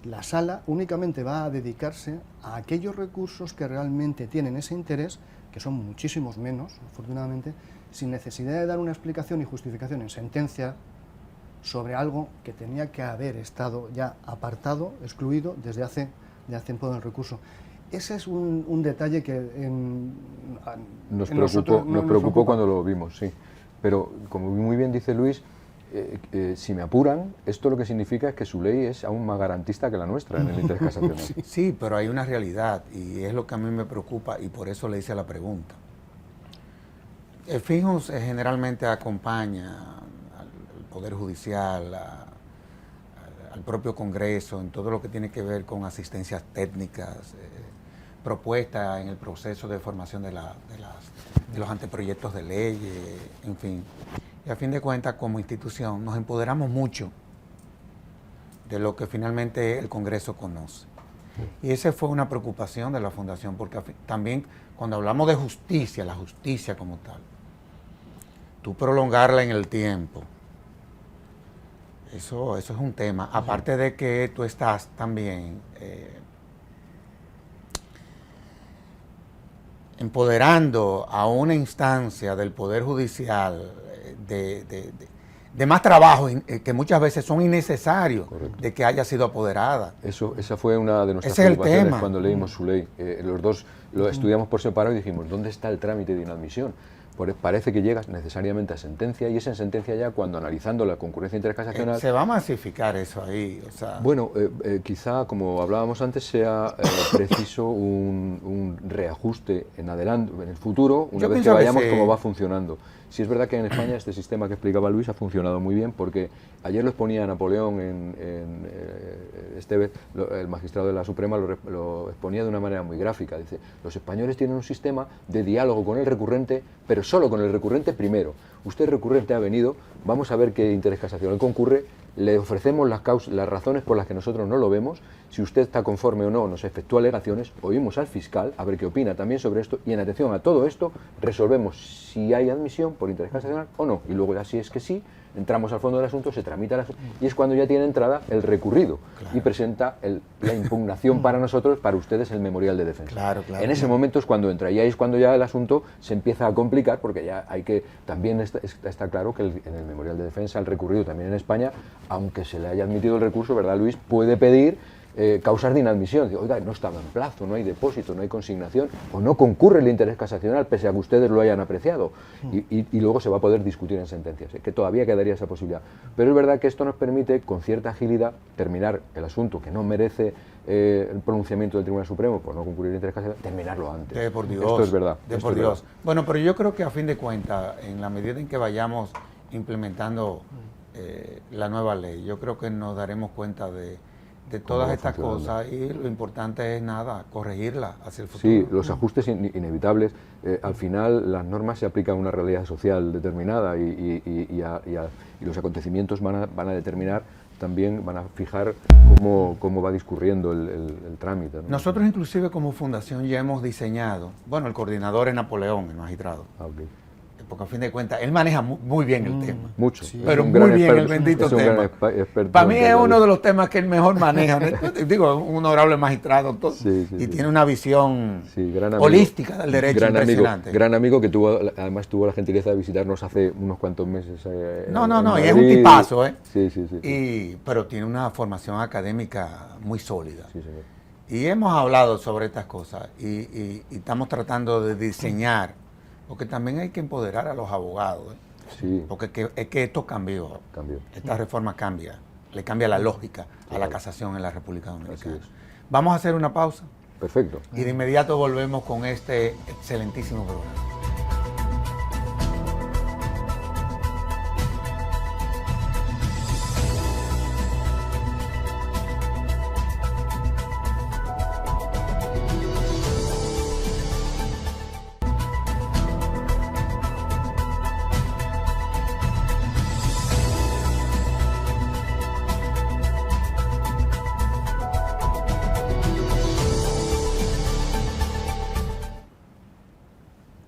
la sala únicamente va a dedicarse a aquellos recursos que realmente tienen ese interés, que son muchísimos menos, afortunadamente, sin necesidad de dar una explicación y justificación en sentencia sobre algo que tenía que haber estado ya apartado, excluido desde hace tiempo del recurso. Ese es un detalle que Nos en nosotros preocupó, nos preocupó cuando lo vimos, sí. Pero, como muy bien dice Luis, si me apuran, esto lo que significa es que su ley es aún más garantista que la nuestra en el interés casacional. Sí, pero hay una realidad y es lo que a mí me preocupa y por eso le hice la pregunta. El FIJUS generalmente acompaña al Poder Judicial, al propio Congreso, en todo lo que tiene que ver con asistencias técnicas, propuestas en el proceso de formación de los anteproyectos de ley, en fin. Y a fin de cuentas, como institución, nos empoderamos mucho de lo que finalmente el Congreso conoce. Y esa fue una preocupación de la Fundación, porque también cuando hablamos de justicia, la justicia como tal, tú prolongarla en el tiempo, eso es un tema. Aparte de que tú estás también empoderando a una instancia del Poder Judicial de más trabajo que muchas veces son innecesarios. Correcto. De que haya sido apoderada. Esa fue una de nuestras Ese preocupaciones cuando leímos su ley. Los dos lo estudiamos por separado y dijimos, ¿dónde está el trámite de inadmisión? Parece que llegas necesariamente a sentencia y es en sentencia ya cuando, analizando la concurrencia intercasacional... ¿Se va a masificar eso ahí? O sea... Bueno, quizá, como hablábamos antes, sea preciso un reajuste en adelante, en el futuro, una vez que vayamos cómo va funcionando. Sí es verdad que en España este sistema que explicaba Luis ha funcionado muy bien, porque ayer lo exponía Napoleón Estevez, el magistrado de la Suprema, lo exponía de una manera muy gráfica. Dice, los españoles tienen un sistema de diálogo con el recurrente, pero solo con el recurrente primero. Usted recurrente ha venido, vamos a ver qué interés casacional concurre, le ofrecemos las razones por las que nosotros no lo vemos, si usted está conforme o no, nos efectúa alegaciones, oímos al fiscal, a ver qué opina también sobre esto, y en atención a todo esto, resolvemos si hay admisión por interés casacional o no, y luego ya si es que sí, entramos al fondo del asunto, se tramita y es cuando ya tiene entrada el recurrido, claro, y presenta la impugnación para nosotros, para ustedes el memorial de defensa. Claro, claro, en ese momento es cuando entra, y ahí es cuando ya el asunto se empieza a complicar, porque ya hay que, también está claro que en el memorial de defensa el recurrido también en España, aunque se le haya admitido el recurso, ¿verdad, Luis?, puede pedir causas de inadmisión. Digo, oiga, no estaba en plazo, no hay depósito, no hay consignación, o no concurre el interés casacional, pese a que ustedes lo hayan apreciado, y luego se va a poder discutir en sentencias, que todavía quedaría esa posibilidad. Pero es verdad que esto nos permite, con cierta agilidad, terminar el asunto que no merece el pronunciamiento del Tribunal Supremo por no concurrir el interés casacional, terminarlo antes. Por Dios. Esto es verdad. Por Dios. Bueno, pero yo creo que a fin de cuentas, en la medida en que vayamos implementando la nueva ley. Yo creo que nos daremos cuenta de todas estas cosas y lo importante es nada, corregirla hacia el futuro. Sí, los ajustes inevitables. Al final las normas se aplican a una realidad social determinada y los acontecimientos van a determinar, también van a fijar cómo va discurriendo el trámite, ¿no? Nosotros inclusive como fundación ya hemos diseñado, bueno, el coordinador es Napoleón, el magistrado. Okay. Porque a fin de cuentas, él maneja muy bien el tema. Mucho. Sí. Pero muy bien el bendito tema. Para mí es uno de los temas que él mejor maneja. Digo, un honorable magistrado y tiene una visión holística del derecho impresionante. Gran amigo que además tuvo la gentileza de visitarnos hace unos cuantos meses. No, y es un tipazo, ¿eh? Sí. Pero tiene una formación académica muy sólida. Sí, señor. Y hemos hablado sobre estas cosas y estamos tratando de diseñar, porque también hay que empoderar a los abogados, ¿eh? Sí. Porque es que esto cambió. Esta reforma le cambia la lógica a la casación en la República Dominicana. Vamos a hacer una pausa. Perfecto. Y de inmediato volvemos con este excelentísimo programa.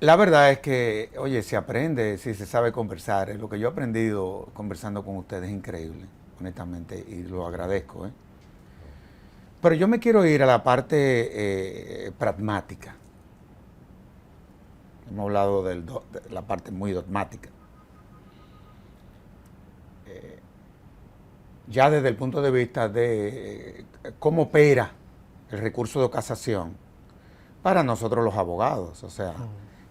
La verdad es que, oye, se aprende si se sabe conversar. Lo que yo he aprendido conversando con ustedes es increíble, honestamente, y lo agradezco, ¿eh? Pero yo me quiero ir a la parte pragmática. Hemos hablado de la parte muy dogmática. Ya desde el punto de vista de cómo opera el recurso de casación para nosotros los abogados, o sea,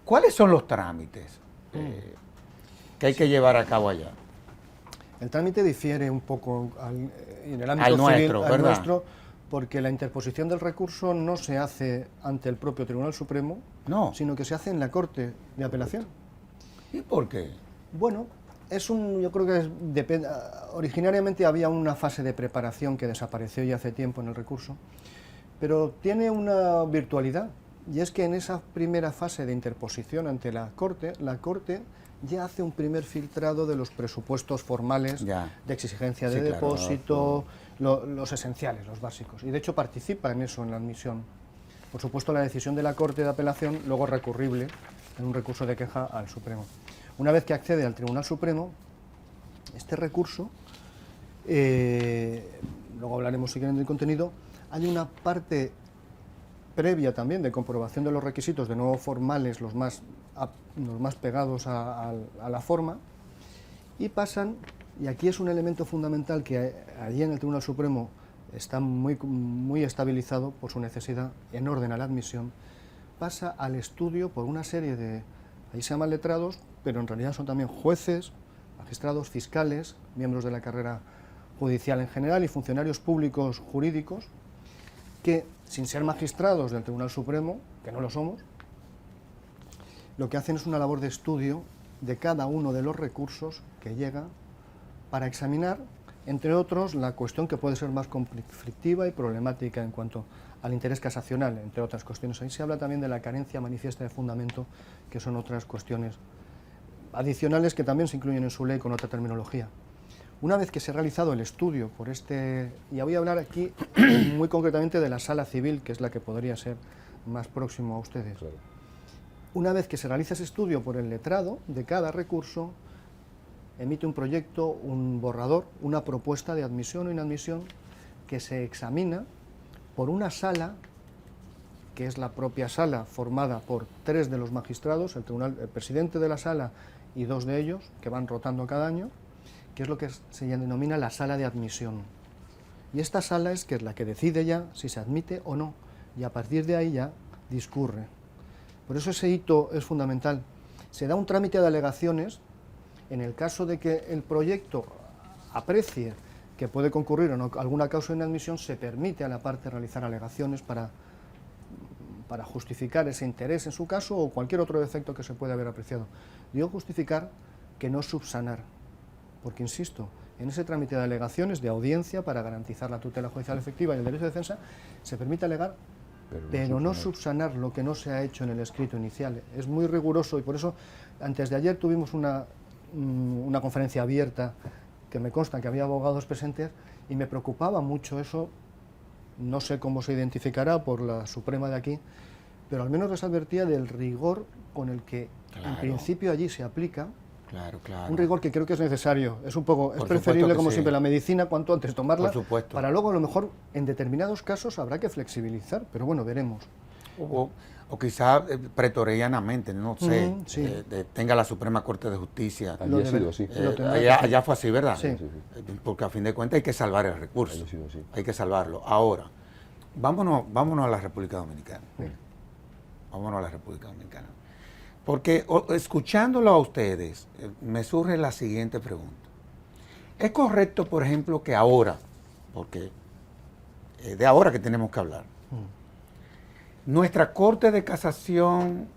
¿cuáles son los trámites que hay que llevar a cabo allá? El trámite difiere un poco en el ámbito civil, al nuestro, porque la interposición del recurso no se hace ante el propio Tribunal Supremo, sino que se hace en la Corte de Apelación. ¿Y por qué? Bueno, yo creo que originariamente había una fase de preparación que desapareció ya hace tiempo en el recurso, pero tiene una virtualidad. Y es que en esa primera fase de interposición ante la Corte ya hace un primer filtrado de los presupuestos formales de exigencia de depósito, los esenciales, los básicos. Y de hecho participa en eso, en la admisión. Por supuesto, la decisión de la Corte de Apelación luego es recurrible en un recurso de queja al Supremo. Una vez que accede al Tribunal Supremo, este recurso, luego hablaremos si quieren del contenido, hay una parte previa también de comprobación de los requisitos, de nuevo formales, los más pegados a la forma, y pasan, y aquí es un elemento fundamental que allí en el Tribunal Supremo está muy estabilizado por su necesidad en orden a la admisión, pasa al estudio por una serie de, ahí se llaman letrados, pero en realidad son también jueces, magistrados, fiscales, miembros de la carrera judicial en general y funcionarios públicos jurídicos, que, sin ser magistrados del Tribunal Supremo, que no lo somos, lo que hacen es una labor de estudio de cada uno de los recursos que llega para examinar, entre otros, la cuestión que puede ser más conflictiva y problemática en cuanto al interés casacional, entre otras cuestiones. Ahí se habla también de la carencia manifiesta de fundamento, que son otras cuestiones adicionales que también se incluyen en su ley con otra terminología. Una vez que se ha realizado el estudio por y voy a hablar aquí muy concretamente de la sala civil, que es la que podría ser más próximo a ustedes. Claro. Una vez que se realiza ese estudio por el letrado de cada recurso, emite un proyecto, un borrador, una propuesta de admisión o inadmisión que se examina por una sala, que es la propia sala formada por 3 de los magistrados, el presidente de la sala y 2 de ellos, que van rotando cada año, que es lo que se denomina la sala de admisión. Y esta sala es la que decide ya si se admite o no, y a partir de ahí ya discurre. Por eso ese hito es fundamental. Se da un trámite de alegaciones en el caso de que el proyecto aprecie que puede concurrir o no alguna causa de inadmisión, se permite a la parte realizar alegaciones para justificar ese interés en su caso o cualquier otro defecto que se pueda haber apreciado. Digo justificar, que no subsanar. Porque, insisto, en ese trámite de alegaciones, de audiencia, para garantizar la tutela judicial efectiva y el derecho de defensa, se permite alegar, pero no subsanar lo que no se ha hecho en el escrito inicial. Es muy riguroso y por eso, antes de ayer tuvimos una conferencia abierta, que me consta que había abogados presentes, y me preocupaba mucho eso. No sé cómo se identificará por la Suprema de aquí, pero al menos les advertía del rigor con el que en principio allí se aplica. Claro, claro. Un rigor que creo que es necesario. Es un poco, es Por preferible, supuesto que como sí. siempre, la medicina cuanto antes tomarla. Por supuesto. Para luego, a lo mejor, en determinados casos habrá que flexibilizar, pero bueno, veremos. O quizá pretorianamente, no sé, Sí. tenga la Suprema Corte de Justicia. Allí ha sido así. Lo tendrá Allá fue así, ¿verdad? Sí. Porque a fin de cuentas hay que salvar el recurso. Allí ha sido así. Hay que salvarlo. Ahora, vámonos a la República Dominicana. Vámonos a la República Dominicana. Porque escuchándolo a ustedes, me surge la siguiente pregunta. ¿Es correcto, por ejemplo, que ahora, porque es de ahora que tenemos que hablar, nuestra Corte de Casación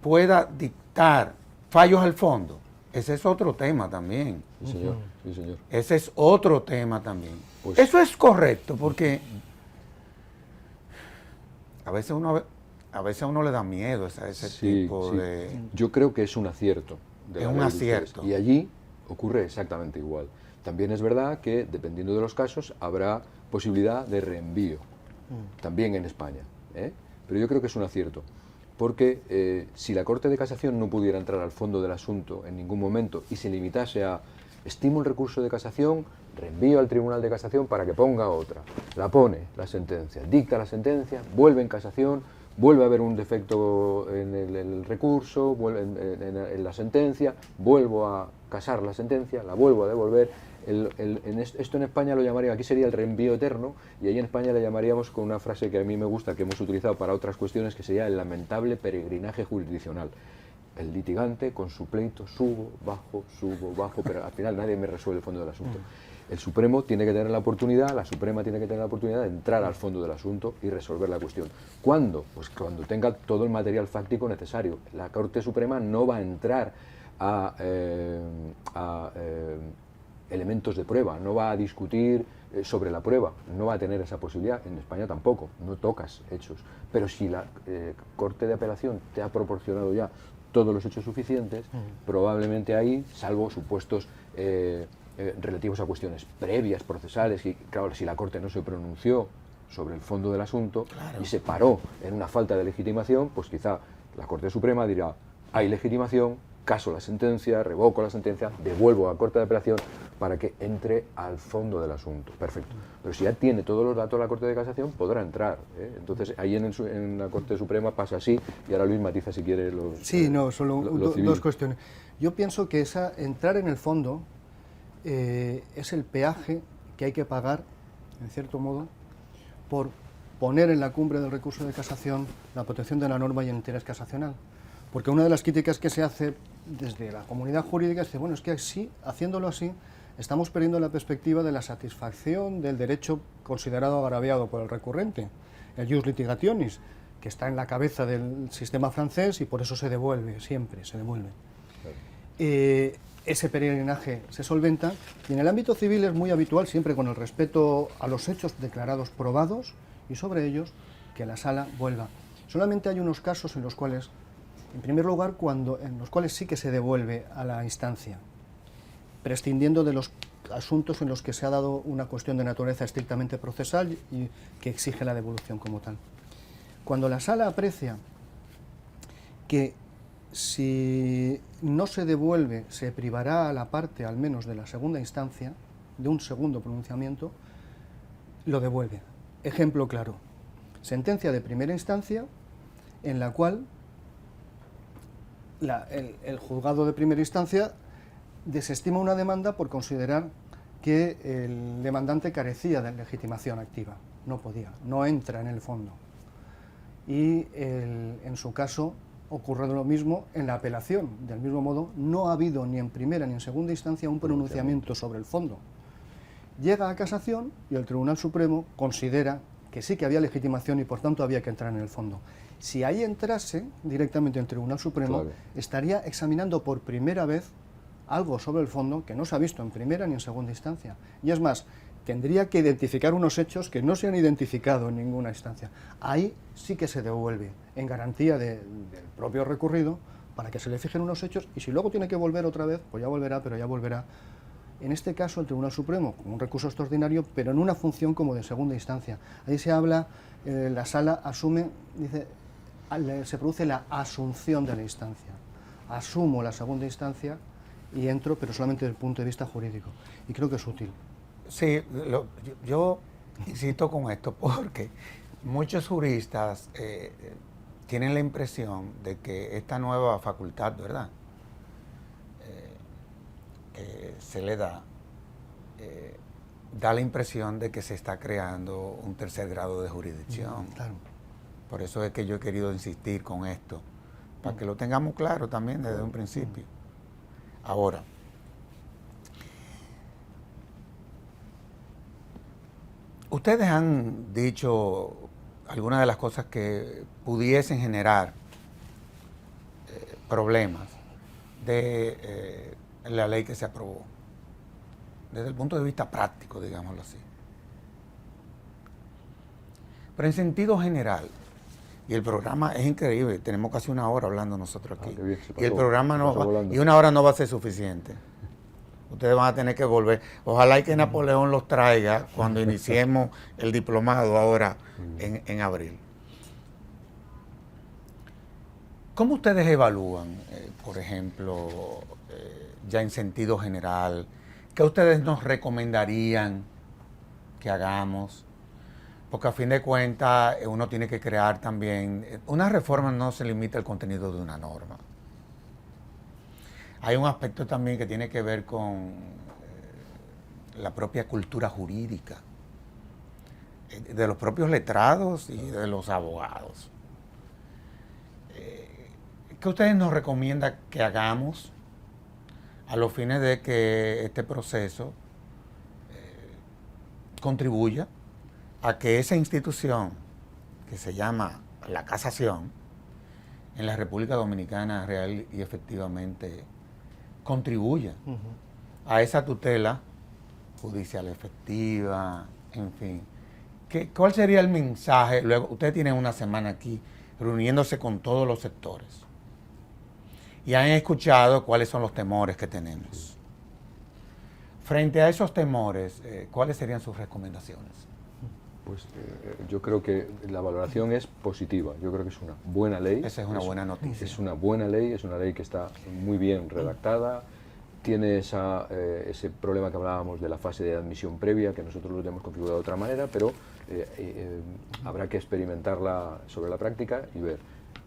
pueda dictar fallos al fondo? Ese es otro tema también. Sí, señor. Sí, señor. Ese es otro tema también. Pues- Eso es correcto, porque a veces a uno le da miedo ese Sí, tipo sí. de... Yo creo que es un acierto. de Es la un ley de ustedes. acierto. Y allí ocurre exactamente igual. También es verdad que, dependiendo de los casos, habrá posibilidad de reenvío. También en España. Pero yo creo que es un acierto. Porque si la Corte de Casación no pudiera entrar al fondo del asunto en ningún momento y se limitase a estimo el recurso de casación, reenvío al Tribunal de Casación para que ponga otra, la pone la sentencia, dicta la sentencia, vuelve en casación, vuelve a haber un defecto en el recurso, vuelve en la sentencia, vuelvo a casar la sentencia, la vuelvo a devolver. Esto en España lo llamaría, aquí sería el reenvío eterno, y ahí en España le llamaríamos con una frase que a mí me gusta, que hemos utilizado para otras cuestiones, que sería el lamentable peregrinaje jurisdiccional. El litigante con su pleito subo, bajo, pero al final nadie me resuelve el fondo del asunto. El Supremo tiene que tener la oportunidad, la Suprema tiene que tener la oportunidad de entrar al fondo del asunto y resolver la cuestión. ¿Cuándo? Pues cuando tenga todo el material fáctico necesario. La Corte Suprema no va a entrar a elementos de prueba, no va a discutir sobre la prueba, no va a tener esa posibilidad. En España tampoco, no tocas hechos. Pero si la Corte de Apelación te ha proporcionado ya todos los hechos suficientes, probablemente ahí, salvo supuestos relativos a cuestiones previas, procesales, y claro, si la Corte no se pronunció sobre el fondo del asunto y se paró en una falta de legitimación, pues quizá la Corte Suprema dirá, hay legitimación, caso la sentencia, revoco la sentencia, devuelvo a la Corte de Apelación para que entre al fondo del asunto. Perfecto. Pero si ya tiene todos los datos la Corte de Casación, podrá entrar. Entonces, ahí en la Corte Suprema pasa así, y ahora Luis matiza si quiere los... Sí, no, solo lo civil. dos cuestiones. Yo pienso que entrar en el fondo es el peaje que hay que pagar, en cierto modo, por poner en la cumbre del recurso de casación la protección de la norma y el interés casacional. Porque una de las críticas que se hace desde la comunidad jurídica es que, bueno, es que así, haciéndolo así, estamos perdiendo la perspectiva de la satisfacción del derecho considerado agraviado por el recurrente, el jus litigationis, que está en la cabeza del sistema francés y por eso se devuelve, siempre se devuelve. Claro. Ese peregrinaje se solventa, y en el ámbito civil es muy habitual, siempre con el respeto a los hechos declarados probados y sobre ellos, que la sala vuelva. Solamente hay unos casos en los cuales, en primer lugar, en los cuales sí que se devuelve a la instancia, prescindiendo de los asuntos en los que se ha dado una cuestión de naturaleza estrictamente procesal y que exige la devolución como tal. Cuando la sala aprecia que si no se devuelve se privará a la parte al menos de la segunda instancia, de un segundo pronunciamiento, lo devuelve. Ejemplo claro, sentencia de primera instancia en la cual el juzgado de primera instancia desestima una demanda por considerar que el demandante carecía de legitimación activa, no podía, no entra en el fondo. Y en su caso ocurre lo mismo en la apelación. Del mismo modo, no ha habido ni en primera ni en segunda instancia un pronunciamiento sobre el fondo. Llega a casación y el Tribunal Supremo considera que sí que había legitimación y por tanto había que entrar en el fondo. Si ahí entrase directamente el Tribunal Supremo, claro, estaría examinando por primera vez algo sobre el fondo que no se ha visto en primera ni en segunda instancia. Y es más, tendría que identificar unos hechos que no se han identificado en ninguna instancia. Ahí sí que se devuelve, en garantía del propio recurrido, para que se le fijen unos hechos, y si luego tiene que volver otra vez, pues ya volverá, pero ya volverá. En este caso, el Tribunal Supremo, con un recurso extraordinario, pero en una función como de segunda instancia. Ahí se habla, la sala asume, dice, se produce la asunción de la instancia. Asumo la segunda instancia y entro, pero solamente desde el punto de vista jurídico. Y creo que es útil. Sí, yo insisto con esto porque muchos juristas tienen la impresión de que esta nueva facultad, ¿verdad?, que se le da la impresión de que se está creando un tercer grado de jurisdicción. Claro. Por eso es que yo he querido insistir con esto, para que lo tengamos claro también desde un principio. Ahora, ustedes han dicho algunas de las cosas que pudiesen generar problemas de la ley que se aprobó, desde el punto de vista práctico, digámoslo así. Pero en sentido general, y el programa es increíble, tenemos casi una hora hablando nosotros aquí, bien, y el programa no va, volando. y una hora no va a ser suficiente. Ustedes van a tener que volver. Ojalá y que Napoleón los traiga cuando iniciemos el diplomado ahora en abril. ¿Cómo ustedes evalúan, por ejemplo, ya en sentido general, qué ustedes nos recomendarían que hagamos? Porque a fin de cuentas uno tiene que crear también, una reforma no se limita al contenido de una norma. Hay un aspecto también que tiene que ver con la propia cultura jurídica, de los propios letrados y de los abogados. ¿Qué ustedes nos recomiendan que hagamos a los fines de que este proceso contribuya a que esa institución que se llama la casación en la República Dominicana real y efectivamente contribuya a esa tutela judicial efectiva, en fin? ¿Cuál sería el mensaje? Luego, ustedes tienen una semana aquí reuniéndose con todos los sectores y han escuchado cuáles son los temores que tenemos. Frente a esos temores, ¿cuáles serían sus recomendaciones? Pues yo creo que la valoración es positiva. Yo creo que es una buena ley. Esa es una buena noticia. Es una buena ley, es una ley que está muy bien redactada. Tiene ese problema que hablábamos de la fase de admisión previa, que nosotros lo tenemos configurado de otra manera, pero habrá que experimentarla sobre la práctica y ver.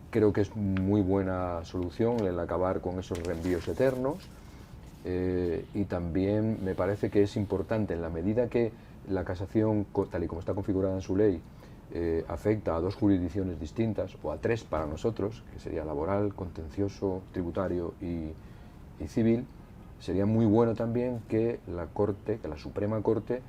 Creo que es muy buena solución el acabar con esos reenvíos eternos, y también me parece que es importante, en la medida que la casación, tal y como está configurada en su ley, afecta a dos jurisdicciones distintas, o a tres para nosotros, que sería laboral, contencioso, tributario y civil. Sería muy bueno también que la Corte, que la Suprema Corte,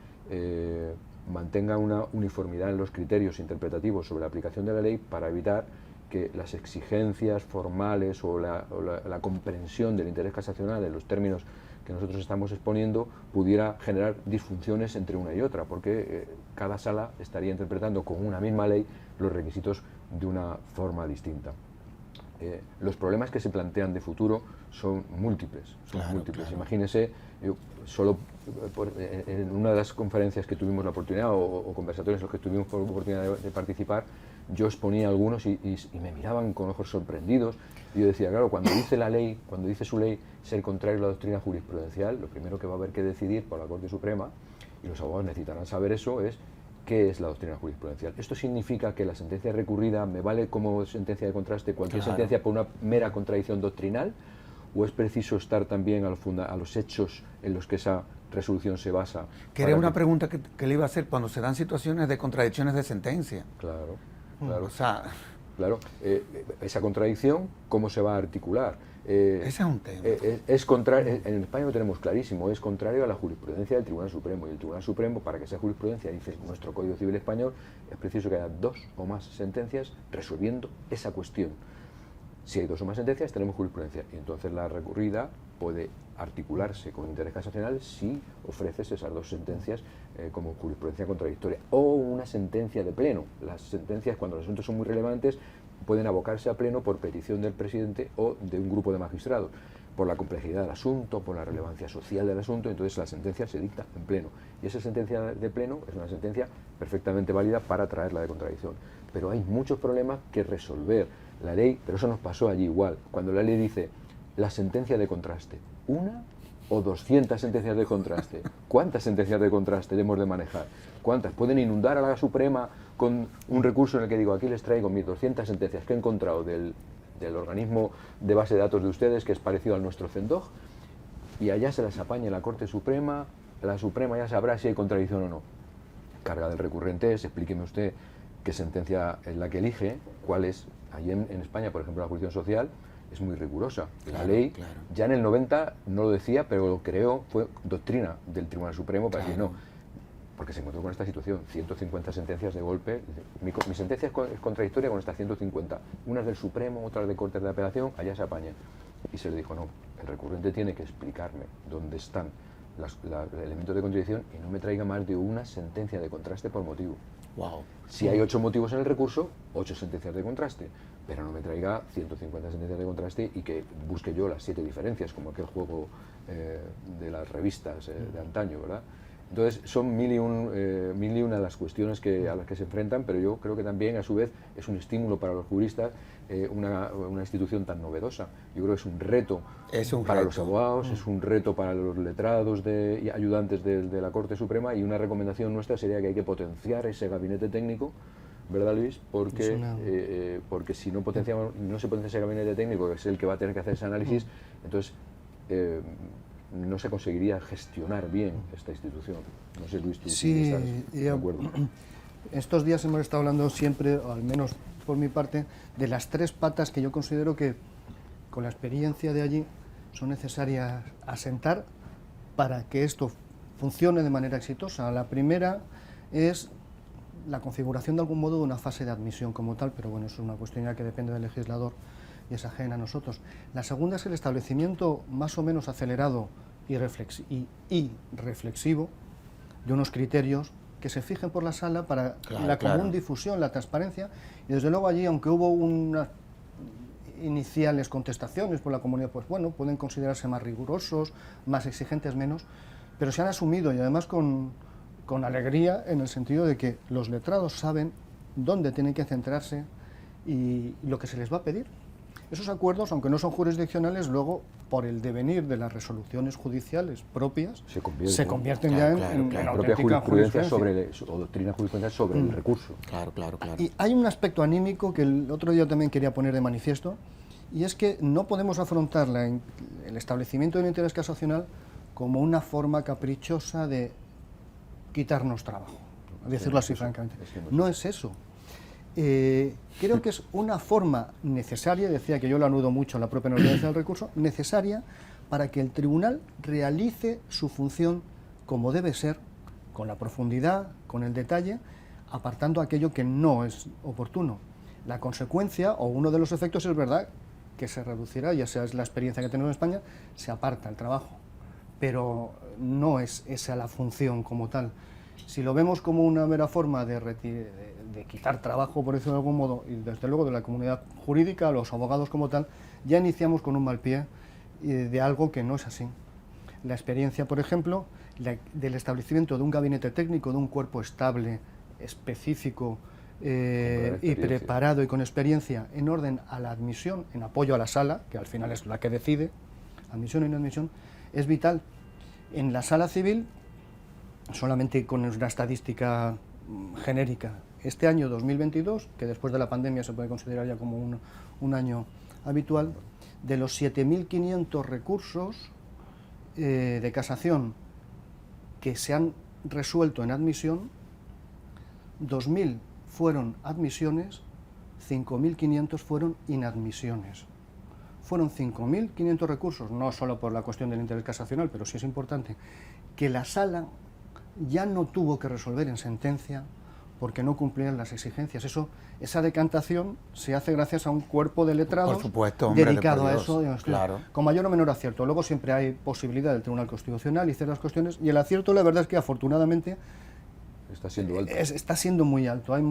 mantenga una uniformidad en los criterios interpretativos sobre la aplicación de la ley para evitar que las exigencias formales o la comprensión del interés casacional en los términos que nosotros estamos exponiendo pudiera generar disfunciones entre una y otra, porque cada sala estaría interpretando con una misma ley los requisitos de una forma distinta. Los problemas que se plantean de futuro son múltiples. Claro. Imagínese, en una de las conferencias que tuvimos la oportunidad, o conversatorios en los que tuvimos la oportunidad de participar, yo exponía algunos y me miraban con ojos sorprendidos. Y yo decía, claro, cuando dice su ley ser contrario a la doctrina jurisprudencial, lo primero que va a haber que decidir por la Corte Suprema, y los abogados necesitarán saber eso, es ¿qué es la doctrina jurisprudencial? ¿Esto significa que la sentencia recurrida me vale como sentencia de contraste cualquier sentencia por una mera contradicción doctrinal? ¿O es preciso estar también a los hechos en los que esa resolución se basa? Que era una pregunta que le iba a hacer cuando se dan situaciones de contradicciones de sentencia. Claro. O sea, claro, esa contradicción, ¿cómo se va a articular? Ese es un tema. En España lo tenemos clarísimo, es contrario a la jurisprudencia del Tribunal Supremo. Y el Tribunal Supremo, para que sea jurisprudencia, dice nuestro Código Civil Español, es preciso que haya dos o más sentencias resolviendo esa cuestión. Si hay dos o más sentencias, tenemos jurisprudencia. Y entonces la recurrida puede articularse con interés casacional si ofreces esas dos sentencias como jurisprudencia contradictoria o una sentencia de pleno. Las sentencias, cuando los asuntos son muy relevantes, pueden abocarse a pleno por petición del presidente o de un grupo de magistrados, por la complejidad del asunto, por la relevancia social del asunto. Entonces la sentencia se dicta en pleno y esa sentencia de pleno es una sentencia perfectamente válida para traerla de contradicción. Pero hay muchos problemas que resolver. La ley, pero eso nos pasó allí igual, cuando la ley dice la sentencia de contraste, ¿una o 200 sentencias de contraste? ¿Cuántas sentencias de contraste debemos de manejar? ¿Cuántas? Pueden inundar a la Suprema con un recurso en el que digo, aquí les traigo mis 200 sentencias que he encontrado del organismo de base de datos de ustedes, que es parecido al nuestro CENDOG, y allá se las apaña la Corte Suprema, la Suprema ya sabrá si hay contradicción o no. Carga del recurrente es, explíqueme usted qué sentencia es la que elige, cuál es. Allí en España, por ejemplo, la jurisdicción social es muy rigurosa. La ley, ya en el 90 no lo decía, pero lo creó, fue doctrina del Tribunal Supremo para decir no, porque se encontró con esta situación, 150 sentencias de golpe. Mi sentencia es contradictoria con estas 150, unas del Supremo, otras de Cortes de Apelación, allá se apañan. Y se le dijo, no, el recurrente tiene que explicarme dónde están los elementos de contradicción y no me traiga más de una sentencia de contraste por motivo. Wow. Si hay 8 motivos en el recurso, 8 sentencias de contraste, pero no me traiga 150 sentencias de contraste y que busque yo las 7 diferencias, como aquel juego de las revistas de antaño, ¿verdad? Entonces son mil y una las cuestiones a las que se enfrentan, pero yo creo que también a su vez es un estímulo para los juristas una institución tan novedosa. Yo creo que es un reto para los abogados, es un reto para los letrados y ayudantes de la Corte Suprema, y una recomendación nuestra sería que hay que potenciar ese gabinete técnico, ¿verdad, Luis? Porque si no se potencia ese gabinete técnico, que es el que va a tener que hacer ese análisis, entonces no se conseguiría gestionar bien esta institución. No sé, Luis, tú estás de acuerdo. Estos días hemos estado hablando siempre, o al menos por mi parte, de las 3 patas que yo considero que, con la experiencia de allí, son necesarias asentar para que esto funcione de manera exitosa. La primera es la configuración de algún modo de una fase de admisión como tal, pero bueno, eso es una cuestión ya que depende del legislador y es ajena a nosotros. La segunda es el establecimiento más o menos acelerado y reflexivo de unos criterios que se fijen por la sala para la común difusión, la transparencia, y desde luego allí, aunque hubo unas iniciales contestaciones por la comunidad, pues bueno, pueden considerarse más rigurosos, más exigentes, menos, pero se han asumido, y además con alegría, en el sentido de que los letrados saben dónde tienen que centrarse y lo que se les va a pedir. Esos acuerdos, aunque no son jurisdiccionales, luego, por el devenir de las resoluciones judiciales propias, se convierten ya en propia jurisprudencia o doctrina jurisprudencial sobre el recurso. Claro. Y hay un aspecto anímico que el otro día también quería poner de manifiesto, y es que no podemos afrontar el establecimiento del interés casacional como una forma caprichosa de quitarnos trabajo, decirlo así francamente. No es eso. Creo que es una forma necesaria, decía que yo lo anudo mucho a la propia naturaleza del recurso, necesaria para que el tribunal realice su función como debe ser, con la profundidad, con el detalle, apartando aquello que no es oportuno. La consecuencia, o uno de los efectos, es verdad que se reducirá, ya sea es la experiencia que tenemos en España, se aparta el trabajo, pero no es esa la función como tal. Si lo vemos como una mera forma de quitar trabajo, por decirlo de algún modo, y desde luego de la comunidad jurídica, los abogados como tal, ya iniciamos con un mal pie de algo que no es así. La experiencia, por ejemplo, del establecimiento de un gabinete técnico, de un cuerpo estable, específico y preparado y con experiencia en orden a la admisión, en apoyo a la sala, que al final es la que decide, admisión y no admisión, es vital. En la sala civil, solamente con una estadística genérica, este año 2022, que después de la pandemia se puede considerar ya como un año habitual, de los 7.500 recursos de casación que se han resuelto en admisión, 2.000 fueron admisiones, 5.500 fueron inadmisiones. Fueron 5.500 recursos, no solo por la cuestión del interés casacional, pero sí es importante, que la sala ya no tuvo que resolver en sentencia porque no cumplían las exigencias. Esa decantación se hace gracias a un cuerpo de letrados, por supuesto, hombre, dedicado a Dios, eso, digamos, claro. con mayor o menor acierto. Luego siempre hay posibilidad del Tribunal Constitucional y ciertas cuestiones, y el acierto, la verdad es que afortunadamente Está siendo alto. está siendo muy alto. Hay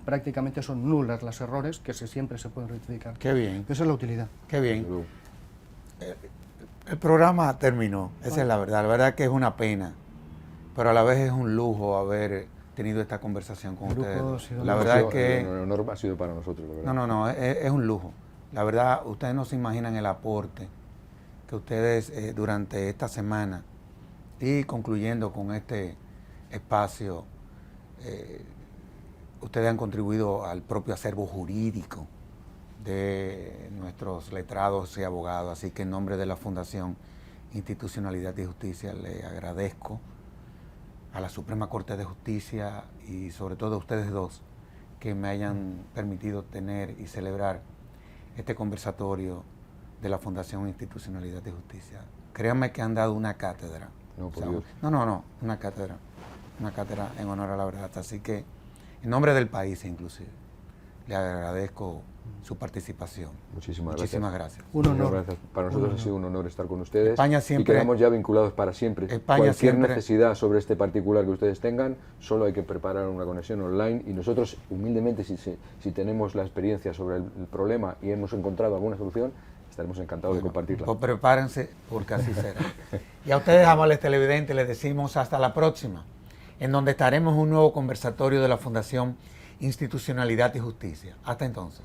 prácticamente son nulas los errores que siempre se pueden rectificar. Qué bien, Esa es la utilidad. qué bien. Desde luego. El programa terminó, esa es la verdad que es una pena, pero a la vez es un lujo haber tenido esta conversación con El lujo ustedes. ha sido La mío. verdad es El que... honor ha sido para nosotros, la verdad. No, es un lujo. La verdad, ustedes no se imaginan el aporte que ustedes durante esta semana y concluyendo con este espacio, ustedes han contribuido al propio acervo jurídico de nuestros letrados y abogados. Así que en nombre de la Fundación Institucionalidad y Justicia le agradezco a la Suprema Corte de Justicia y sobre todo a ustedes dos que me hayan permitido tener y celebrar este conversatorio de la Fundación Institucionalidad y Justicia. Créanme que han dado una cátedra. No, por Dios. No, una cátedra en honor a la verdad. Así que en nombre del país inclusive, le agradezco su participación. Muchísimas gracias. Un honor. Gracias. Para nosotros ha sido un honor estar con ustedes. España siempre- y quedamos ya vinculados para siempre. España Cualquier siempre- necesidad sobre este particular que ustedes tengan, solo hay que preparar una conexión online y nosotros, humildemente, si tenemos la experiencia sobre el problema y hemos encontrado alguna solución, estaremos encantados de compartirla. Pues prepárense porque así será. Y a ustedes, amables televidentes, les decimos hasta la próxima, en donde estaremos en un nuevo conversatorio de la Fundación Institucionalidad y Justicia. Hasta entonces.